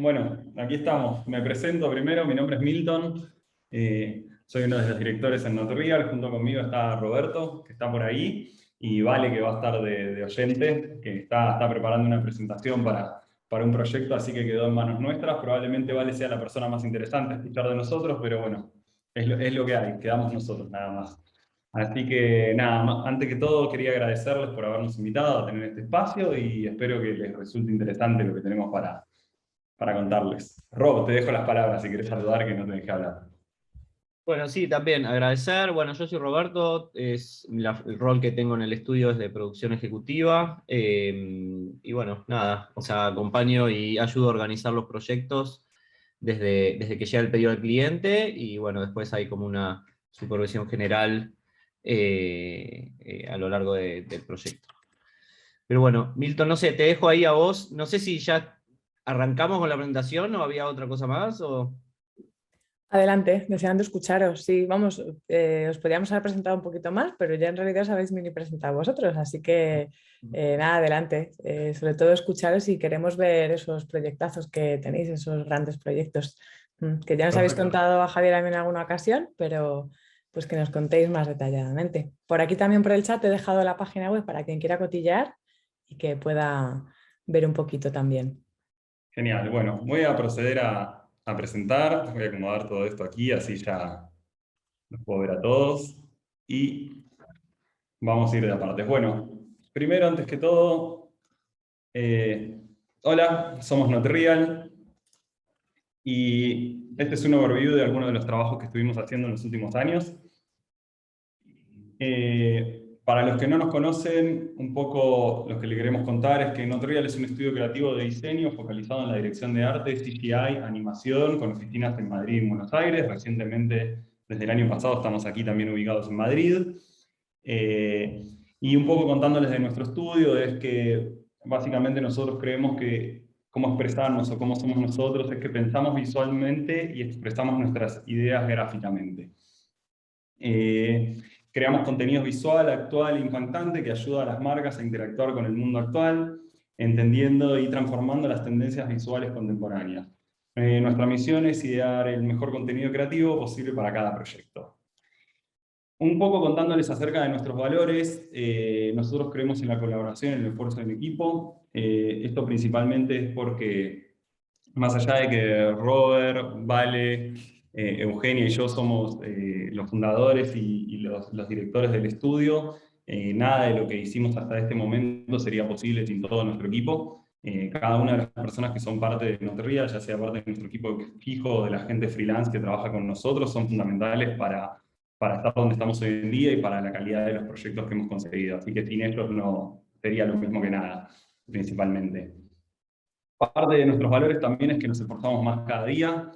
Bueno, aquí estamos. Me presento primero, mi nombre es Milton. Soy uno de los directores en NotReal. Junto conmigo está Roberto, que está por ahí, y Vale, que va a estar de oyente, que está preparando una presentación para un proyecto, así que quedó en manos nuestras. Probablemente Vale sea la persona más interesante a escuchar de nosotros, pero bueno, es lo que hay, quedamos nosotros nada más. Así que nada, antes que todo quería agradecerles por habernos invitado a tener este espacio y espero que les resulte interesante lo que tenemos para contarles. Rob, te dejo las palabras si querés saludar, que no te dejé hablar. Bueno, sí, también agradecer. Bueno, yo soy Roberto, el rol que tengo en el estudio es de producción ejecutiva. Y bueno, nada, o sea, acompaño y ayudo a organizar los proyectos desde que llega el pedido al cliente y bueno, después hay como una supervisión general a lo largo del proyecto. Pero bueno, Milton, no sé, te dejo ahí a vos. No sé si ya arrancamos con la presentación o había otra cosa más o... Adelante, deseando escucharos. Sí, vamos, os podríamos haber presentado un poquito más, pero ya en realidad os habéis mini presentado vosotros, así que nada, adelante. Sobre todo escucharos y queremos ver esos proyectazos que tenéis, esos grandes proyectos, que ya nos habéis Perfecto. contado a Javier a mí en alguna ocasión, pero pues que nos contéis más detalladamente. Por aquí también por el chat he dejado la página web para quien quiera cotillar y que pueda ver un poquito también. Genial. Bueno, voy a proceder a presentar. Voy a acomodar todo esto aquí, así ya los puedo ver a todos. Y vamos a ir de aparte. Bueno, primero, antes que todo, eh, hola, somos NotReal. Y este es un overview de algunos de los trabajos que estuvimos haciendo en los últimos años. Para los que no nos conocen, un poco lo que le queremos contar es que NotReal es un estudio creativo de diseño focalizado en la dirección de arte, CGI, animación, con oficinas en Madrid y en Buenos Aires. Recientemente, desde el año pasado, estamos aquí también ubicados en Madrid. Y un poco contándoles de nuestro estudio, es que básicamente nosotros creemos que cómo expresarnos o cómo somos nosotros es que pensamos visualmente y expresamos nuestras ideas gráficamente. Creamos contenido visual, actual e impactante que ayuda a las marcas a interactuar con el mundo actual, entendiendo y transformando las tendencias visuales contemporáneas. Nuestra misión es idear el mejor contenido creativo posible para cada proyecto. Un poco contándoles acerca de nuestros valores, nosotros creemos en la colaboración, en el esfuerzo del equipo. Esto principalmente es porque, más allá de que Robert, Vale, Eugenia y yo somos los fundadores y los directores del estudio, nada de lo que hicimos hasta este momento sería posible sin todo nuestro equipo. Cada una de las personas que son parte de NotReal, ya sea parte de nuestro equipo fijo o de la gente freelance que trabaja con nosotros, son fundamentales para estar donde estamos hoy en día y para la calidad de los proyectos que hemos conseguido. Así que sin ellos no sería lo mismo que nada, principalmente. Parte de nuestros valores también es que nos esforzamos más cada día.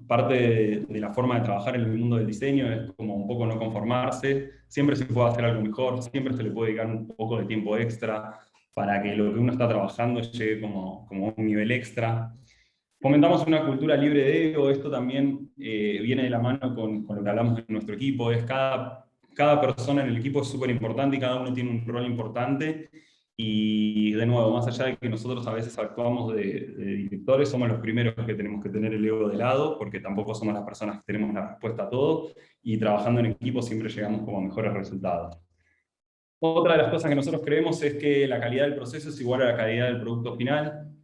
Parte de la forma de trabajar en el mundo del diseño es como un poco no conformarse. Siempre se puede hacer algo mejor, siempre se le puede dedicar un poco de tiempo extra para que lo que uno está trabajando llegue como a un nivel extra. Fomentamos una cultura libre de ego. Esto también viene de la mano con lo que hablamos de nuestro equipo. Cada persona en el equipo es súper importante y cada uno tiene un rol importante. Y de nuevo, más allá de que nosotros a veces actuamos de directores, somos los primeros que tenemos que tener el ego de lado, porque tampoco somos las personas que tenemos la respuesta a todo, y trabajando en equipo siempre llegamos como a mejores resultados. Otra de las cosas que nosotros creemos es que la calidad del proceso es igual a la calidad del producto final.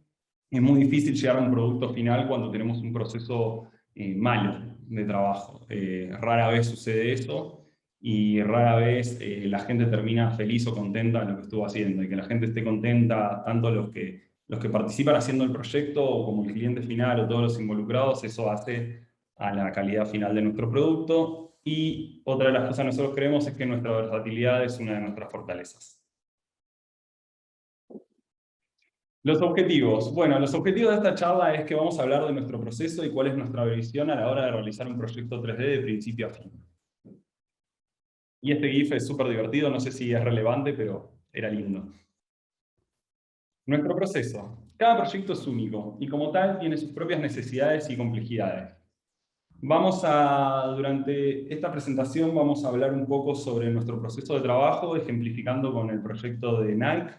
Es muy difícil llegar a un producto final cuando tenemos un proceso malo de trabajo. Rara vez sucede eso y rara vez la gente termina feliz o contenta de lo que estuvo haciendo. Y que la gente esté contenta, tanto los que participan haciendo el proyecto como el cliente final o todos los involucrados, eso hace a la calidad final de nuestro producto. Y otra de las cosas que nosotros creemos es que nuestra versatilidad es una de nuestras fortalezas. Los objetivos. Bueno, los objetivos de esta charla es que vamos a hablar de nuestro proceso y cuál es nuestra visión a la hora de realizar un proyecto 3D de principio a fin. Y este GIF es súper divertido, no sé si es relevante, pero era lindo. Nuestro proceso. Cada proyecto es único y como tal tiene sus propias necesidades y complejidades. Durante esta presentación vamos a hablar un poco sobre nuestro proceso de trabajo, ejemplificando con el proyecto de Nike,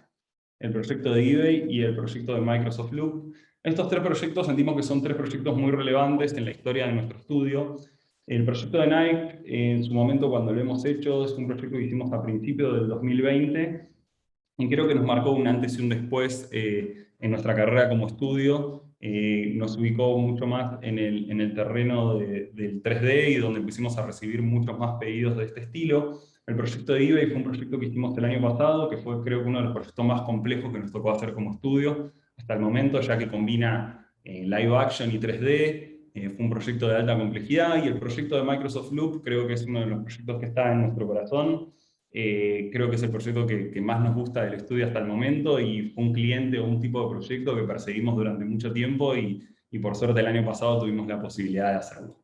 el proyecto de eBay y el proyecto de Microsoft Loop. Estos 3 proyectos sentimos que son 3 proyectos muy relevantes en la historia de nuestro estudio. El proyecto de Nike, en su momento cuando lo hemos hecho, es un proyecto que hicimos a principios del 2020, y creo que nos marcó un antes y un después en nuestra carrera como estudio. Nos ubicó mucho más en el terreno del 3D y donde empezamos a recibir muchos más pedidos de este estilo. El proyecto de eBay fue un proyecto que hicimos el año pasado, que fue creo que uno de los proyectos más complejos que nos tocó hacer como estudio hasta el momento, ya que combina live action y 3D. Fue un proyecto de alta complejidad, y el proyecto de Microsoft Loop creo que es uno de los proyectos que está en nuestro corazón. Creo que es el proyecto que más nos gusta del estudio hasta el momento, y fue un cliente o un tipo de proyecto que perseguimos durante mucho tiempo, y por suerte el año pasado tuvimos la posibilidad de hacerlo.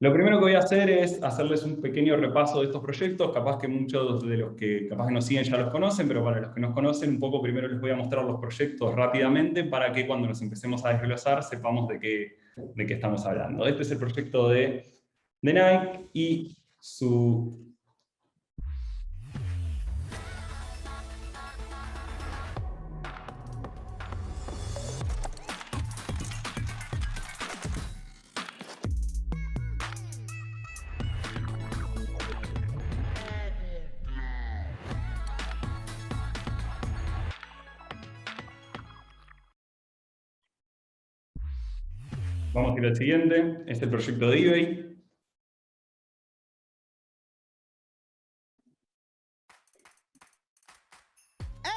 Lo primero que voy a hacer es hacerles un pequeño repaso de estos proyectos. Capaz que muchos de los que capaz que nos siguen ya los conocen, pero para los que nos conocen un poco, primero les voy a mostrar los proyectos rápidamente para que cuando nos empecemos a desglosar sepamos de qué estamos hablando. Este es el proyecto de Nike y su... Vamos a ir al siguiente. Es el proyecto de eBay.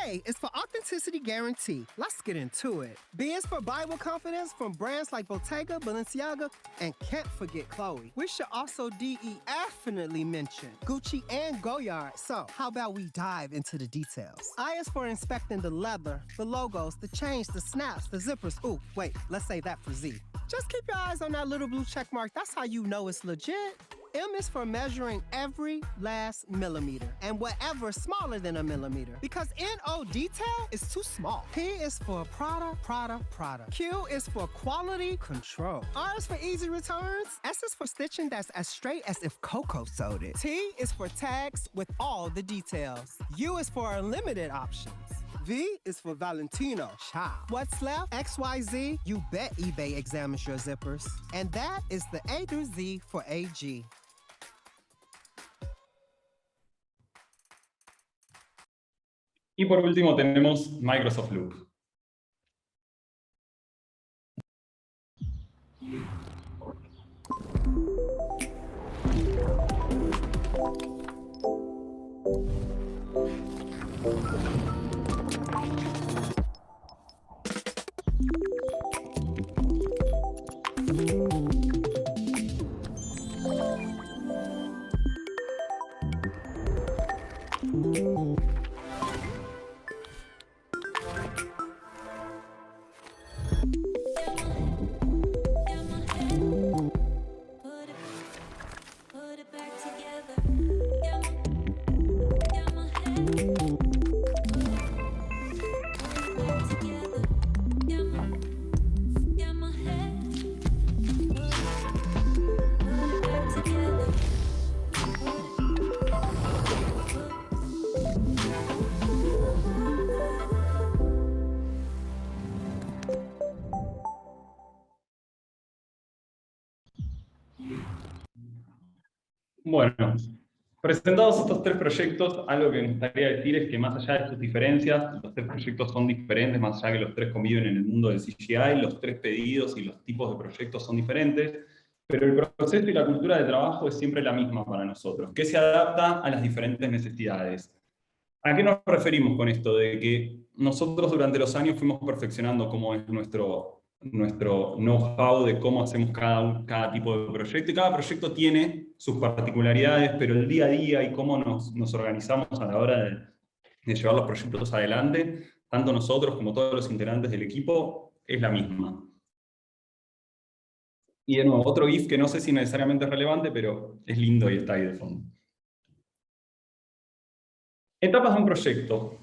A is for authenticity guarantee. Let's get into it. B is for buy with confidence from brands like Bottega, Balenciaga, and can't forget Chloe. We should also definitely mention Gucci and Goyard. So how about we dive into the details? I is for inspecting the leather, the logos, the chains, the snaps, the zippers. Ooh, wait, let's say that for Z. Just keep your eyes on that little blue check mark. That's how you know it's legit. M is for measuring every last millimeter and whatever smaller than a millimeter, because NO detail is too small. P is for Prada. Q is for quality control. R is for easy returns. S is for stitching that's as straight as if Coco sewed it. T is for tags with all the details. U is for unlimited options. V is for Valentino. Ciao. What's left? XYZ. You bet eBay examines your zippers. And that is the A through Z for AG. Y por último tenemos Microsoft Loop. Bueno, presentados estos 3 proyectos, algo que me gustaría decir es que más allá de sus diferencias, los 3 proyectos son diferentes, más allá que los 3 conviven en el mundo del CGI, los 3 pedidos y los tipos de proyectos son diferentes, pero el proceso y la cultura de trabajo es siempre la misma para nosotros, que se adapta a las diferentes necesidades. ¿A qué nos referimos con esto? De que nosotros durante los años fuimos perfeccionando cómo es nuestro know-how de cómo hacemos cada tipo de proyecto, y cada proyecto tiene sus particularidades, pero el día a día y cómo nos organizamos a la hora de llevar los proyectos adelante, tanto nosotros como todos los integrantes del equipo, es la misma. Y de nuevo, otro GIF que no sé si necesariamente es relevante, pero es lindo y está ahí de fondo. Etapas de un proyecto.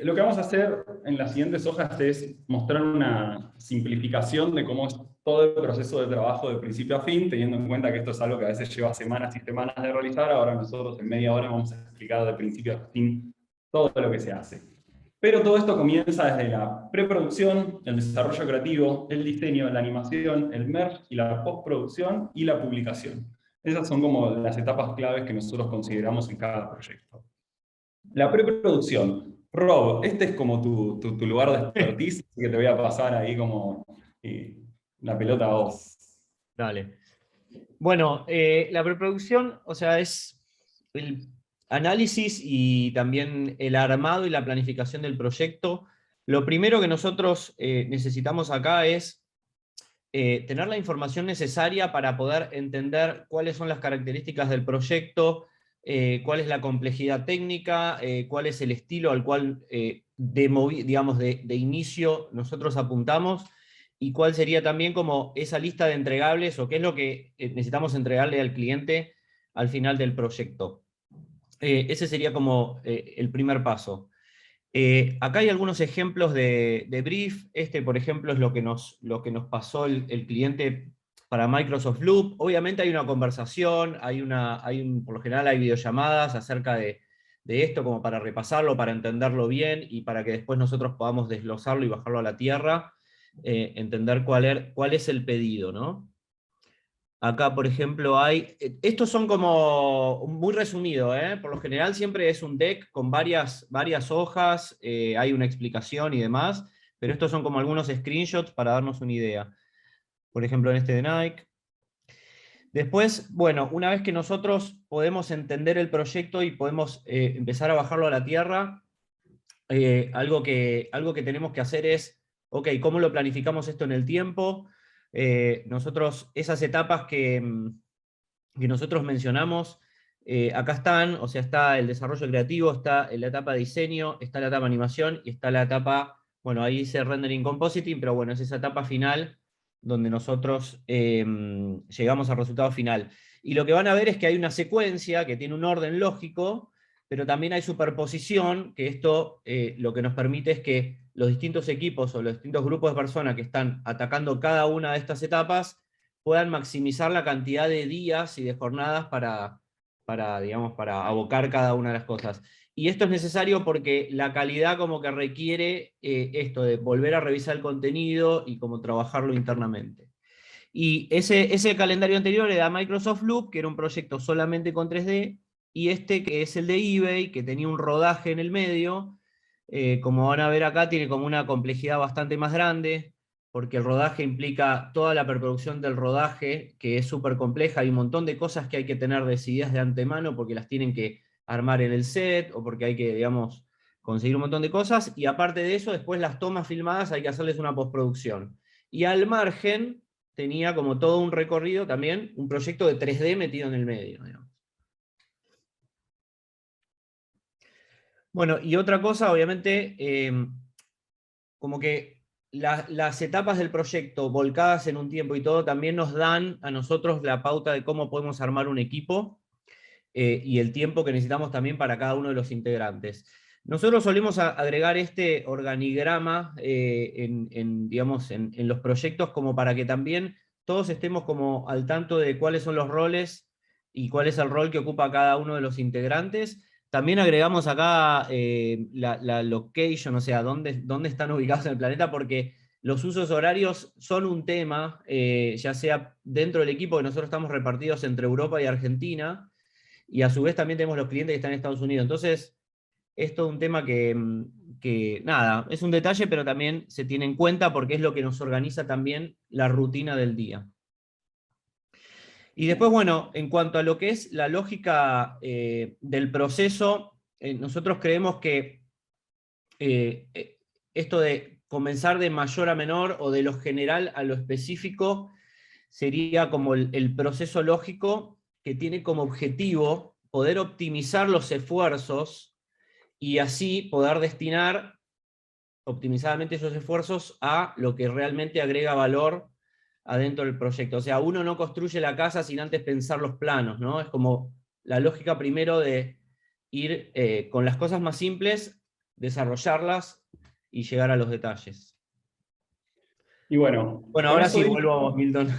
Lo que vamos a hacer en las siguientes hojas es mostrar una simplificación de cómo es todo el proceso de trabajo de principio a fin, teniendo en cuenta que esto es algo que a veces lleva semanas y semanas de realizar. Ahora nosotros en media hora vamos a explicar de principio a fin todo lo que se hace. Pero todo esto comienza desde la preproducción, el desarrollo creativo, el diseño, la animación, el merge y la postproducción y la publicación. Esas son como las etapas claves que nosotros consideramos en cada proyecto. La preproducción. Rob, este es como tu lugar de expertise, así que te voy a pasar ahí como la pelota a vos. Dale. Bueno, la preproducción, o sea, es el análisis y también el armado y la planificación del proyecto. Lo primero que nosotros necesitamos acá es tener la información necesaria para poder entender cuáles son las características del proyecto, cuál es la complejidad técnica, cuál es el estilo al cual de inicio nosotros apuntamos, y cuál sería también como esa lista de entregables o qué es lo que necesitamos entregarle al cliente al final del proyecto. Ese sería como el primer paso. Acá hay algunos ejemplos de brief. Este, por ejemplo, es lo que nos pasó el cliente para Microsoft Loop. Obviamente hay una conversación, por lo general hay videollamadas acerca de esto como para repasarlo, para entenderlo bien y para que después nosotros podamos desglosarlo y bajarlo a la tierra, entender cuál es el pedido, ¿no? Acá, por ejemplo, estos son como muy resumidos, ¿eh? Por lo general siempre es un deck con varias hojas, hay una explicación y demás, pero estos son como algunos screenshots para darnos una idea. Por ejemplo, en este de Nike. Después, bueno, una vez que nosotros podemos entender el proyecto y podemos empezar a bajarlo a la tierra, algo que tenemos que hacer es, ok, ¿cómo lo planificamos esto en el tiempo? Nosotros, esas etapas que nosotros mencionamos, acá están, o sea, está el desarrollo creativo, está la etapa de diseño, está la etapa de animación y está la etapa, bueno, ahí dice rendering compositing, pero bueno, es esa etapa final donde nosotros llegamos al resultado final. Y lo que van a ver es que hay una secuencia que tiene un orden lógico, pero también hay superposición, que esto lo que nos permite es que los distintos equipos o los distintos grupos de personas que están atacando cada una de estas etapas puedan maximizar la cantidad de días y de jornadas para abocar cada una de las cosas. Y esto es necesario porque la calidad como que requiere esto de volver a revisar el contenido y como trabajarlo internamente. Y ese calendario anterior era Microsoft Loop, que era un proyecto solamente con 3D, y este que es el de eBay, que tenía un rodaje en el medio, como van a ver acá, tiene como una complejidad bastante más grande, porque el rodaje implica toda la preproducción del rodaje, que es súper compleja, hay un montón de cosas que hay que tener decididas de antemano, porque las tienen que armar en el set, o porque hay que, digamos, conseguir un montón de cosas, y aparte de eso, después las tomas filmadas hay que hacerles una postproducción. Y al margen, tenía como todo un recorrido también, un proyecto de 3D metido en el medio, digamos. Bueno, y otra cosa, obviamente, como que las etapas del proyecto volcadas en un tiempo y todo también nos dan a nosotros la pauta de cómo podemos armar un equipo y el tiempo que necesitamos también para cada uno de los integrantes. Nosotros solemos agregar este organigrama digamos, en los proyectos como para que también todos estemos como al tanto de cuáles son los roles y cuál es el rol que ocupa cada uno de los integrantes. También agregamos acá la location, o sea, dónde están ubicados en el planeta, porque los usos horarios son un tema, ya sea dentro del equipo, que nosotros estamos repartidos entre Europa y Argentina, y a su vez también tenemos los clientes que están en Estados Unidos. Entonces, es todo un tema que nada, es un detalle, pero también se tiene en cuenta porque es lo que nos organiza también la rutina del día. Y después, bueno, en cuanto a lo que es la lógica del proceso, nosotros creemos que esto de comenzar de mayor a menor o de lo general a lo específico sería como el proceso lógico que tiene como objetivo poder optimizar los esfuerzos y así poder destinar optimizadamente esos esfuerzos a lo que realmente agrega valor adentro del proyecto. O sea, uno no construye la casa sin antes pensar los planos, ¿no? Es como la lógica primero de ir con las cosas más simples, desarrollarlas y llegar a los detalles. Y bueno, Bueno, ahora sí, vuelvo a vos, Milton.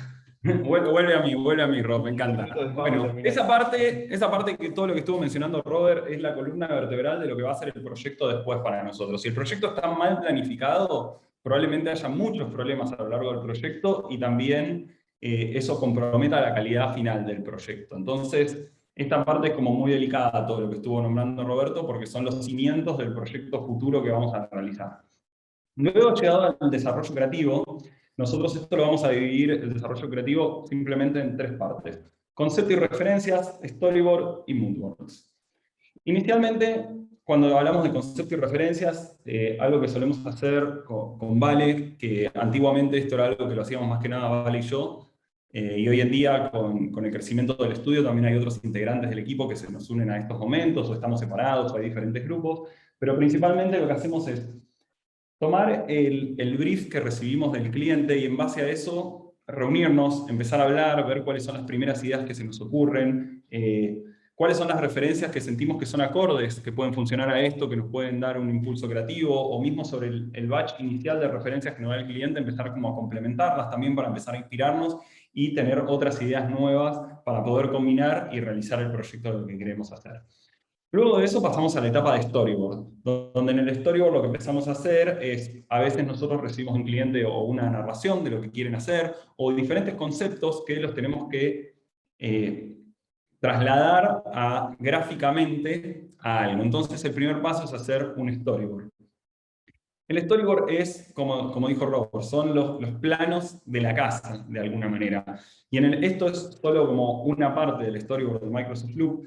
Vuelve a mí, Rob, me encanta. Bueno, esa parte que todo lo que estuvo mencionando Robert es la columna vertebral de lo que va a ser el proyecto después para nosotros. Si el proyecto está mal planificado, probablemente haya muchos problemas a lo largo del proyecto y también eso comprometa la calidad final del proyecto. Entonces, esta parte es como muy delicada, todo lo que estuvo nombrando Roberto, porque son los cimientos del proyecto futuro que vamos a realizar. Luego, llegado al desarrollo creativo, nosotros esto lo vamos a dividir, el desarrollo creativo, simplemente en 3 partes. Concepto y referencias, storyboard y moodboards. Inicialmente, cuando hablamos de concepto y referencias, algo que solemos hacer con Vale, que antiguamente esto era algo que lo hacíamos más que nada Vale y yo, y hoy en día con el crecimiento del estudio también hay otros integrantes del equipo que se nos unen a estos momentos, o estamos separados, o hay diferentes grupos, pero principalmente lo que hacemos es tomar el brief que recibimos del cliente y en base a eso reunirnos, empezar a hablar, ver cuáles son las primeras ideas que se nos ocurren, cuáles son las referencias que sentimos que son acordes, que pueden funcionar a esto, que nos pueden dar un impulso creativo, o mismo sobre el batch inicial de referencias que nos da el cliente, empezar como a complementarlas también para empezar a inspirarnos y tener otras ideas nuevas para poder combinar y realizar el proyecto de lo que queremos hacer. Luego de eso pasamos a la etapa de storyboard, donde en el storyboard lo que empezamos a hacer es, a veces nosotros recibimos un cliente o una narración de lo que quieren hacer, o diferentes conceptos que los tenemos que trasladar gráficamente a algo. Entonces el primer paso es hacer un storyboard. El storyboard es, como dijo Robert, son los planos de la casa, de alguna manera. Y esto es solo como una parte del storyboard de Microsoft Loop,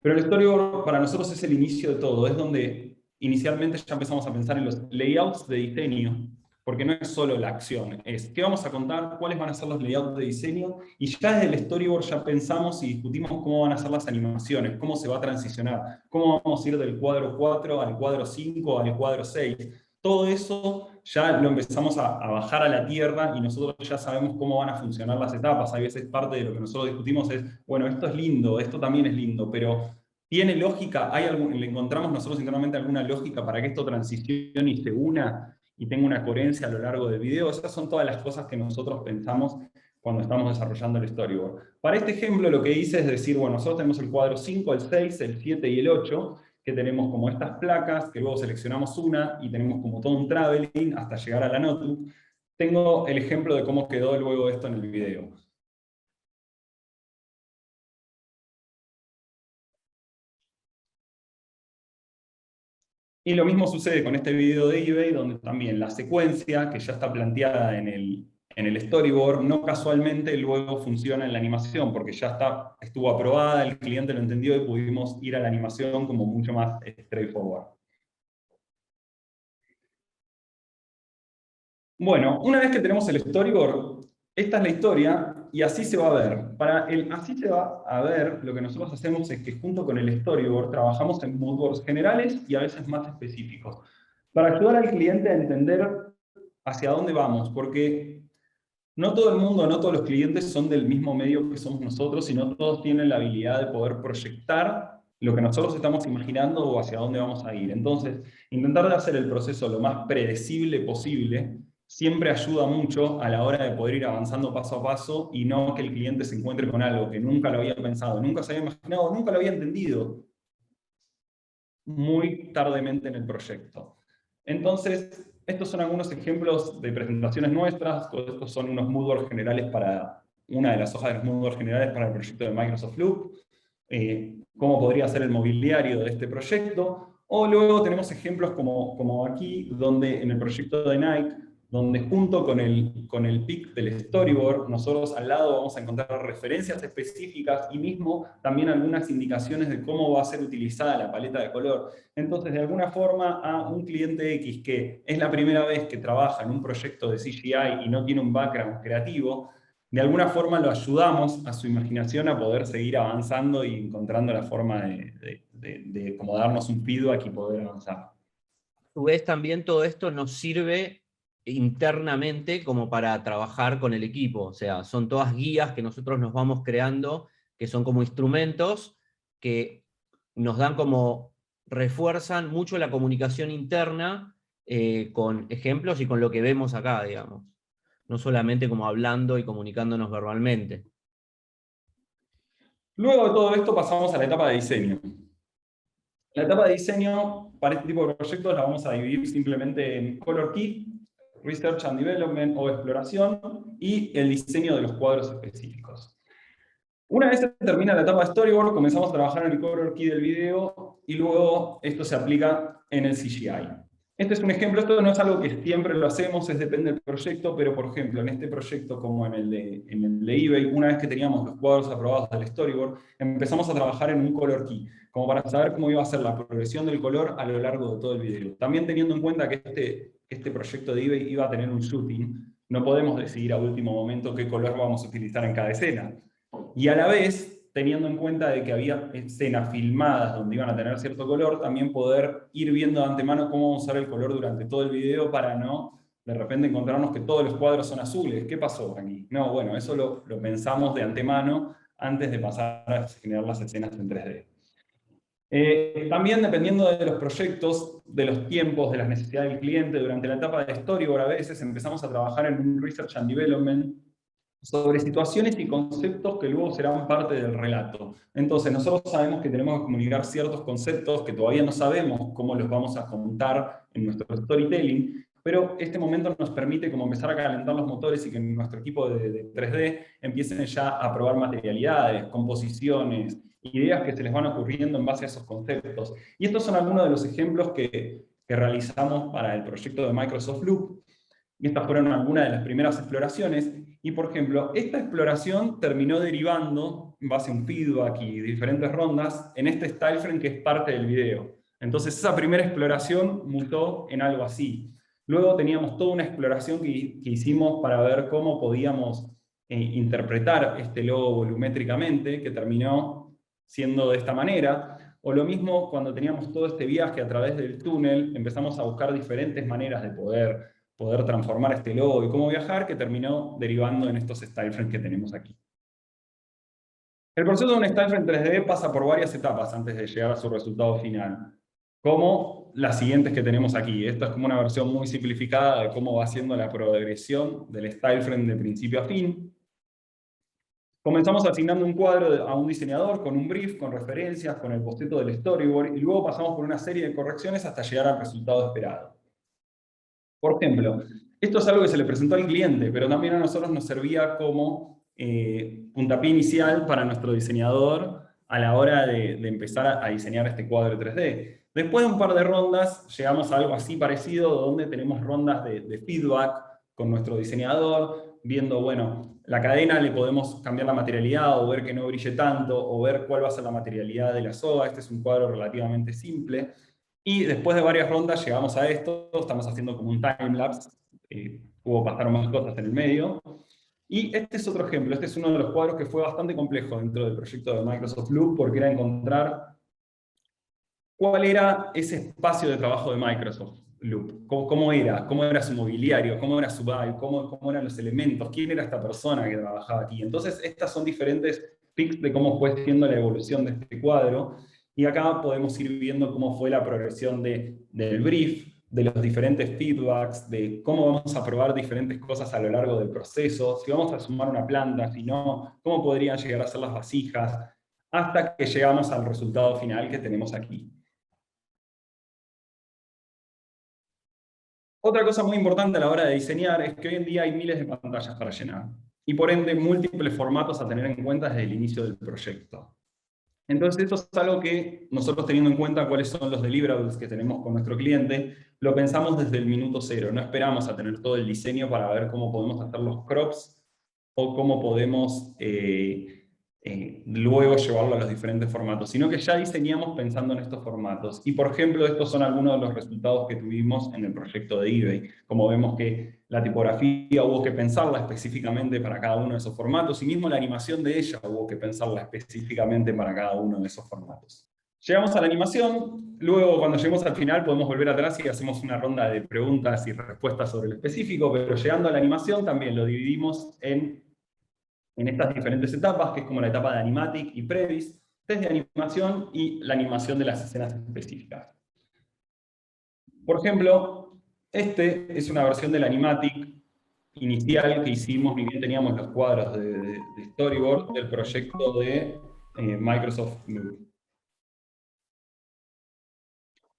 pero el storyboard para nosotros es el inicio de todo, es donde inicialmente ya empezamos a pensar en los layouts de diseño, porque no es solo la acción, es qué vamos a contar, cuáles van a ser los layouts de diseño, y ya desde el storyboard ya pensamos y discutimos cómo van a ser las animaciones, cómo se va a transicionar, cómo vamos a ir del cuadro 4 al cuadro 5 al cuadro 6. Todo eso ya lo empezamos a bajar a la tierra y nosotros ya sabemos cómo van a funcionar las etapas. Hay veces parte de lo que nosotros discutimos es, bueno, esto es lindo, esto también es lindo, pero ¿tiene lógica? ¿Le encontramos nosotros internamente alguna lógica para que esto transicione y se una y tenga una coherencia a lo largo del video? Esas son todas las cosas que nosotros pensamos cuando estamos desarrollando el storyboard. Para este ejemplo lo que hice es decir, bueno, nosotros tenemos el cuadro 5, el 6, el 7 y el 8, que tenemos como estas placas, que luego seleccionamos una y tenemos como todo un traveling hasta llegar a la notebook. Tengo el ejemplo de cómo quedó luego esto en el video. Y lo mismo sucede con este video de eBay, donde también la secuencia, que ya está planteada en el storyboard, no casualmente luego funciona en la animación, porque ya estuvo aprobada, el cliente lo entendió y pudimos ir a la animación como mucho más straightforward. Bueno, una vez que tenemos el storyboard, esta es la historia, y así se va a ver. Así se va a ver, lo que nosotros hacemos es que junto con el storyboard trabajamos en moodboards generales y a veces más específicos, para ayudar al cliente a entender hacia dónde vamos, porque no todo el mundo, no todos los clientes son del mismo medio que somos nosotros, y no todos tienen la habilidad de poder proyectar lo que nosotros estamos imaginando o hacia dónde vamos a ir. Entonces, intentar de hacer el proceso lo más predecible posible siempre ayuda mucho a la hora de poder ir avanzando paso a paso y no que el cliente se encuentre con algo que nunca lo había pensado, nunca se había imaginado, nunca lo había entendido muy tardemente en el proyecto. Entonces, estos son algunos ejemplos de presentaciones nuestras. Todos estos son unos moodboards generales para una de las hojas de los moodboards generales para el proyecto de Microsoft Loop. Cómo podría ser el mobiliario de este proyecto. O luego tenemos ejemplos como aquí, donde en el proyecto de Nike, donde junto con el pic del storyboard, nosotros al lado vamos a encontrar referencias específicas y mismo también algunas indicaciones de cómo va a ser utilizada la paleta de color. Entonces, de alguna forma, a un cliente X que es la primera vez que trabaja en un proyecto de CGI y no tiene un background creativo, de alguna forma lo ayudamos a su imaginación a poder seguir avanzando y encontrando la forma de como darnos un feedback y poder avanzar. A su vez, también todo esto nos sirve internamente como para trabajar con el equipo, o sea, son todas guías que nosotros nos vamos creando, que son como instrumentos que nos dan como, refuerzan mucho la comunicación interna con ejemplos y con lo que vemos acá, digamos. no solamente como hablando y comunicándonos verbalmente. Luego de todo esto pasamos a la etapa de diseño. La etapa de diseño para este tipo de proyectos la vamos a dividir simplemente en Color Key, Research and Development o exploración, y el diseño de los cuadros específicos. Una vez se termina la etapa de Storyboard, comenzamos a trabajar en el Color Key del video, y luego esto se aplica en el CGI. Este es un ejemplo, esto no es algo que siempre lo hacemos, depende del proyecto, pero por ejemplo, en este proyecto como en el de eBay, una vez que teníamos los cuadros aprobados del Storyboard, empezamos a trabajar en un Color Key, como para saber cómo iba a ser la progresión del color a lo largo de todo el video. También teniendo en cuenta que este proyecto de eBay iba a tener un shooting, no podemos decidir a último momento qué color vamos a utilizar en cada escena. Y a la vez, teniendo en cuenta de que había escenas filmadas donde iban a tener cierto color, también poder ir viendo de antemano cómo vamos a usar el color durante todo el video para no de repente encontrarnos que todos los cuadros son azules. ¿Qué pasó aquí? No, bueno, eso lo pensamos de antemano antes de pasar a generar las escenas en 3D. También dependiendo de los proyectos, de los tiempos, de las necesidades del cliente, durante la etapa de Storyboard a veces empezamos a trabajar en un Research and Development sobre situaciones y conceptos que luego serán parte del relato. Entonces nosotros sabemos que tenemos que comunicar ciertos conceptos que todavía no sabemos cómo los vamos a contar en nuestro storytelling, pero este momento nos permite como empezar a calentar los motores y que nuestro equipo de 3D empiecen ya a probar materialidades, composiciones, ideas que se les van ocurriendo en base a esos conceptos. Y estos son algunos de los ejemplos que realizamos para el proyecto de Microsoft Loop. Y estas fueron algunas de las primeras exploraciones. Y por ejemplo, esta exploración terminó derivando, en base a un feedback y diferentes rondas, en este style frame que es parte del video. Entonces esa primera exploración mutó en algo así. Luego teníamos toda una exploración que hicimos para ver cómo podíamos interpretar este logo volumétricamente, que terminó siendo de esta manera. O lo mismo cuando teníamos todo este viaje a través del túnel, empezamos a buscar diferentes maneras de poder transformar este logo y cómo viajar, que terminó derivando en estos style frames que tenemos aquí. El proceso de un style frame 3D pasa por varias etapas antes de llegar a su resultado final, como las siguientes que tenemos aquí. Esta es como una versión muy simplificada de cómo va siendo la progresión del style frame de principio a fin. Comenzamos asignando un cuadro a un diseñador con un brief, con referencias, con el boceto del storyboard, y luego pasamos por una serie de correcciones hasta llegar al resultado esperado. Por ejemplo, esto es algo que se le presentó al cliente, pero también a nosotros nos servía como puntapié inicial para nuestro diseñador a la hora de empezar a diseñar este cuadro 3D. Después de un par de rondas, llegamos a algo así parecido, donde tenemos rondas de feedback con nuestro diseñador, viendo, bueno, la cadena le podemos cambiar la materialidad, o ver que no brille tanto, o ver cuál va a ser la materialidad de la soga. Este es un cuadro relativamente simple. Y después de varias rondas llegamos a esto, estamos haciendo como un timelapse, hubo pasaron más cosas en el medio. Y este es otro ejemplo, este es uno de los cuadros que fue bastante complejo dentro del proyecto de Microsoft Loop, porque era encontrar cuál era ese espacio de trabajo de Microsoft Loop, cómo era su mobiliario, cómo era su vibe, cómo eran los elementos, quién era esta persona que trabajaba aquí. Entonces estas son diferentes pics de cómo fue siendo la evolución de este cuadro. Y acá podemos ir viendo cómo fue la progresión del brief, de los diferentes feedbacks, de cómo vamos a probar diferentes cosas a lo largo del proceso, si vamos a sumar una planta, si no, cómo podrían llegar a ser las vasijas, hasta que llegamos al resultado final que tenemos aquí. Otra cosa muy importante a la hora de diseñar es que hoy en día hay miles de pantallas para llenar, y por ende múltiples formatos a tener en cuenta desde el inicio del proyecto. Entonces esto es algo que nosotros, teniendo en cuenta cuáles son los deliverables que tenemos con nuestro cliente, lo pensamos desde el minuto cero. No esperamos a tener todo el diseño para ver cómo podemos hacer los crops o cómo podemos luego llevarlo a los diferentes formatos, sino que ya diseñamos pensando en estos formatos. Y por ejemplo, estos son algunos de los resultados que tuvimos en el proyecto de eBay. Como vemos que la tipografía hubo que pensarla específicamente para cada uno de esos formatos, y mismo la animación de ella hubo que pensarla específicamente para cada uno de esos formatos. Llegamos a la animación, luego cuando lleguemos al final podemos volver atrás y hacemos una ronda de preguntas y respuestas sobre lo específico, pero llegando a la animación también lo dividimos en estas diferentes etapas, que es como la etapa de Animatic y Previs, test de animación y la animación de las escenas específicas. Por ejemplo, este es una versión del Animatic inicial que hicimos, ni bien teníamos los cuadros de storyboard del proyecto de Microsoft Loop.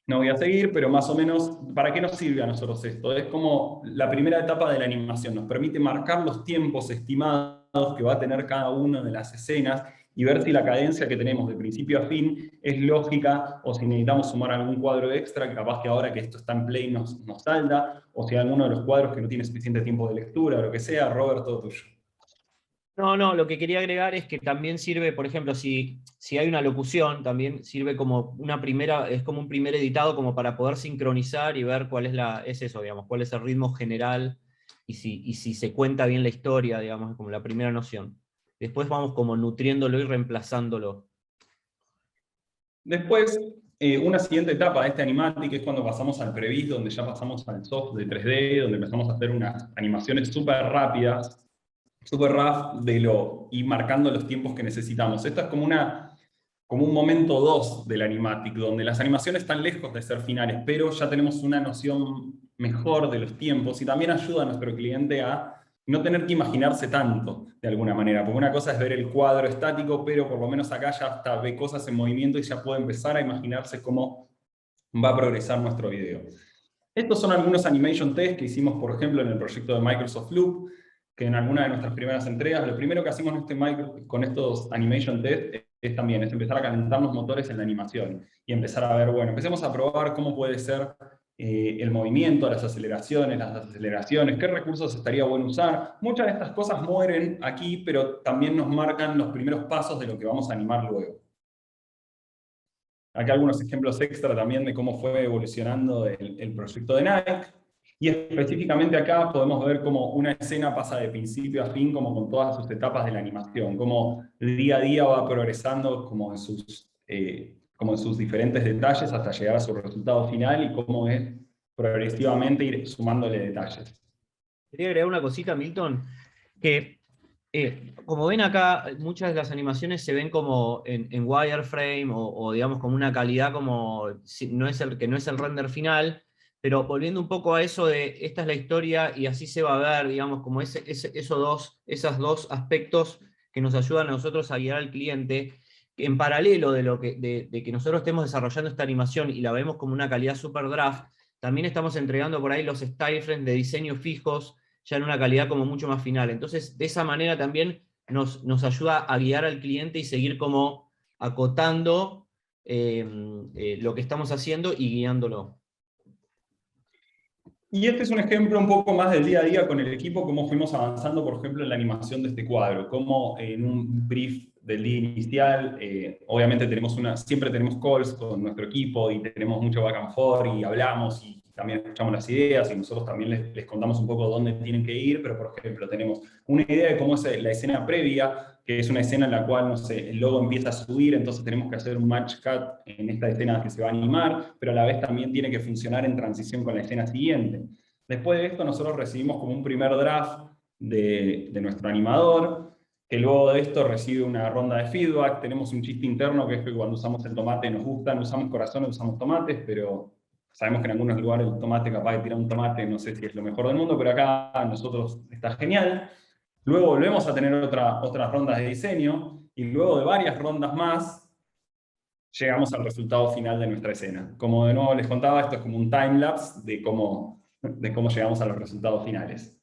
No voy a seguir, pero más o menos, ¿para qué nos sirve a nosotros esto? Es como la primera etapa de la animación, nos permite marcar los tiempos estimados que va a tener cada una de las escenas y ver si la cadencia que tenemos de principio a fin es lógica o si necesitamos sumar algún cuadro extra, que capaz que ahora que esto está en play nos salda, o si hay alguno de los cuadros que no tiene suficiente tiempo de lectura, o lo que sea. Robert, todo tuyo. No, lo que quería agregar es que también sirve, por ejemplo, si hay una locución, también sirve como es como un primer editado como para poder sincronizar y ver cuál es eso, digamos, cuál es el ritmo general y si se cuenta bien la historia, digamos, es como la primera noción. Después vamos como nutriéndolo y reemplazándolo. Después, una siguiente etapa de este animatic es cuando pasamos al previs, donde ya pasamos al soft de 3D, donde empezamos a hacer unas animaciones súper rápidas, súper rough, y marcando los tiempos que necesitamos. Esto es como un momento 2 del animatic, donde las animaciones están lejos de ser finales, pero ya tenemos una noción mejor de los tiempos y también ayuda a nuestro cliente a no tener que imaginarse tanto, de alguna manera, porque una cosa es ver el cuadro estático, pero por lo menos acá ya hasta ve cosas en movimiento y ya puede empezar a imaginarse cómo va a progresar nuestro video. Estos son algunos animation tests que hicimos, por ejemplo, en el proyecto de Microsoft Loop, que en alguna de nuestras primeras entregas, lo primero que hacemos con estos animation tests es empezar a calentar los motores en la animación y empezar a ver, bueno, empecemos a probar cómo puede ser el movimiento, las aceleraciones, qué recursos estaría bueno usar. Muchas de estas cosas mueren aquí, pero también nos marcan los primeros pasos de lo que vamos a animar luego. Acá algunos ejemplos extra también de cómo fue evolucionando el proyecto de Nike. Y específicamente acá podemos ver cómo una escena pasa de principio a fin, como con todas sus etapas de la animación, cómo día a día va progresando como en sus diferentes detalles hasta llegar a su resultado final y cómo es progresivamente ir sumándole detalles. Quería agregar una cosita, Milton, que como ven acá, muchas de las animaciones se ven como en wireframe o digamos como una calidad como no es el render final, pero volviendo un poco a eso de esta es la historia y así se va a ver, digamos, como esos dos aspectos que nos ayudan a nosotros a guiar al cliente, en paralelo de que nosotros estemos desarrollando esta animación y la vemos como una calidad super draft, también estamos entregando por ahí los style frames de diseño fijos, ya en una calidad como mucho más final. Entonces, de esa manera también nos ayuda a guiar al cliente y seguir como acotando lo que estamos haciendo y guiándolo. Y este es un ejemplo un poco más del día a día con el equipo, cómo fuimos avanzando, por ejemplo, en la animación de este cuadro, cómo en un brief del día inicial, obviamente siempre tenemos calls con nuestro equipo y tenemos mucho back and forth y hablamos y también escuchamos las ideas y nosotros también les contamos un poco dónde tienen que ir, pero por ejemplo tenemos una idea de cómo es la escena previa, que es una escena en la cual, no sé, el logo empieza a subir, entonces tenemos que hacer un match cut en esta escena que se va a animar, pero a la vez también tiene que funcionar en transición con la escena siguiente. Después de esto nosotros recibimos como un primer draft de nuestro animador, que luego de esto recibe una ronda de feedback. Tenemos un chiste interno que es que cuando usamos el tomate nos gusta, no usamos corazones, usamos tomates, pero sabemos que en algunos lugares el tomate, capaz de tirar un tomate, no sé si es lo mejor del mundo, pero acá a nosotros está genial. Luego volvemos a tener otras rondas de diseño, y luego de varias rondas más, llegamos al resultado final de nuestra escena. Como de nuevo les contaba, esto es como un timelapse de cómo llegamos a los resultados finales.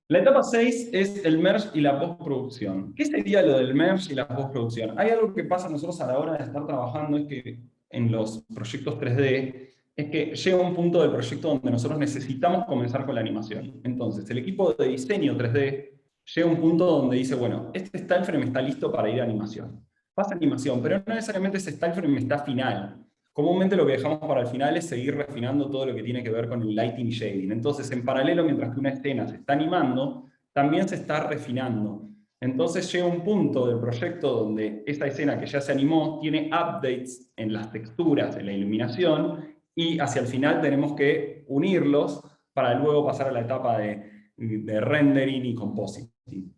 La etapa 6 es el merge y la postproducción. ¿Qué sería lo del merge y la postproducción? Hay algo que pasa nosotros a la hora de estar trabajando, es que en los proyectos 3D, es que llega un punto del proyecto donde nosotros necesitamos comenzar con la animación. Entonces, el equipo de diseño 3D llega a un punto donde dice, bueno, este style frame está listo para ir a animación. Pasa a animación, pero no necesariamente ese style frame está final. Comúnmente lo que dejamos para el final es seguir refinando todo lo que tiene que ver con el lighting y shading. Entonces, en paralelo, mientras que una escena se está animando, también se está refinando. Entonces llega un punto del proyecto donde esta escena que ya se animó tiene updates en las texturas, en la iluminación, y hacia el final tenemos que unirlos para luego pasar a la etapa de rendering y compositing.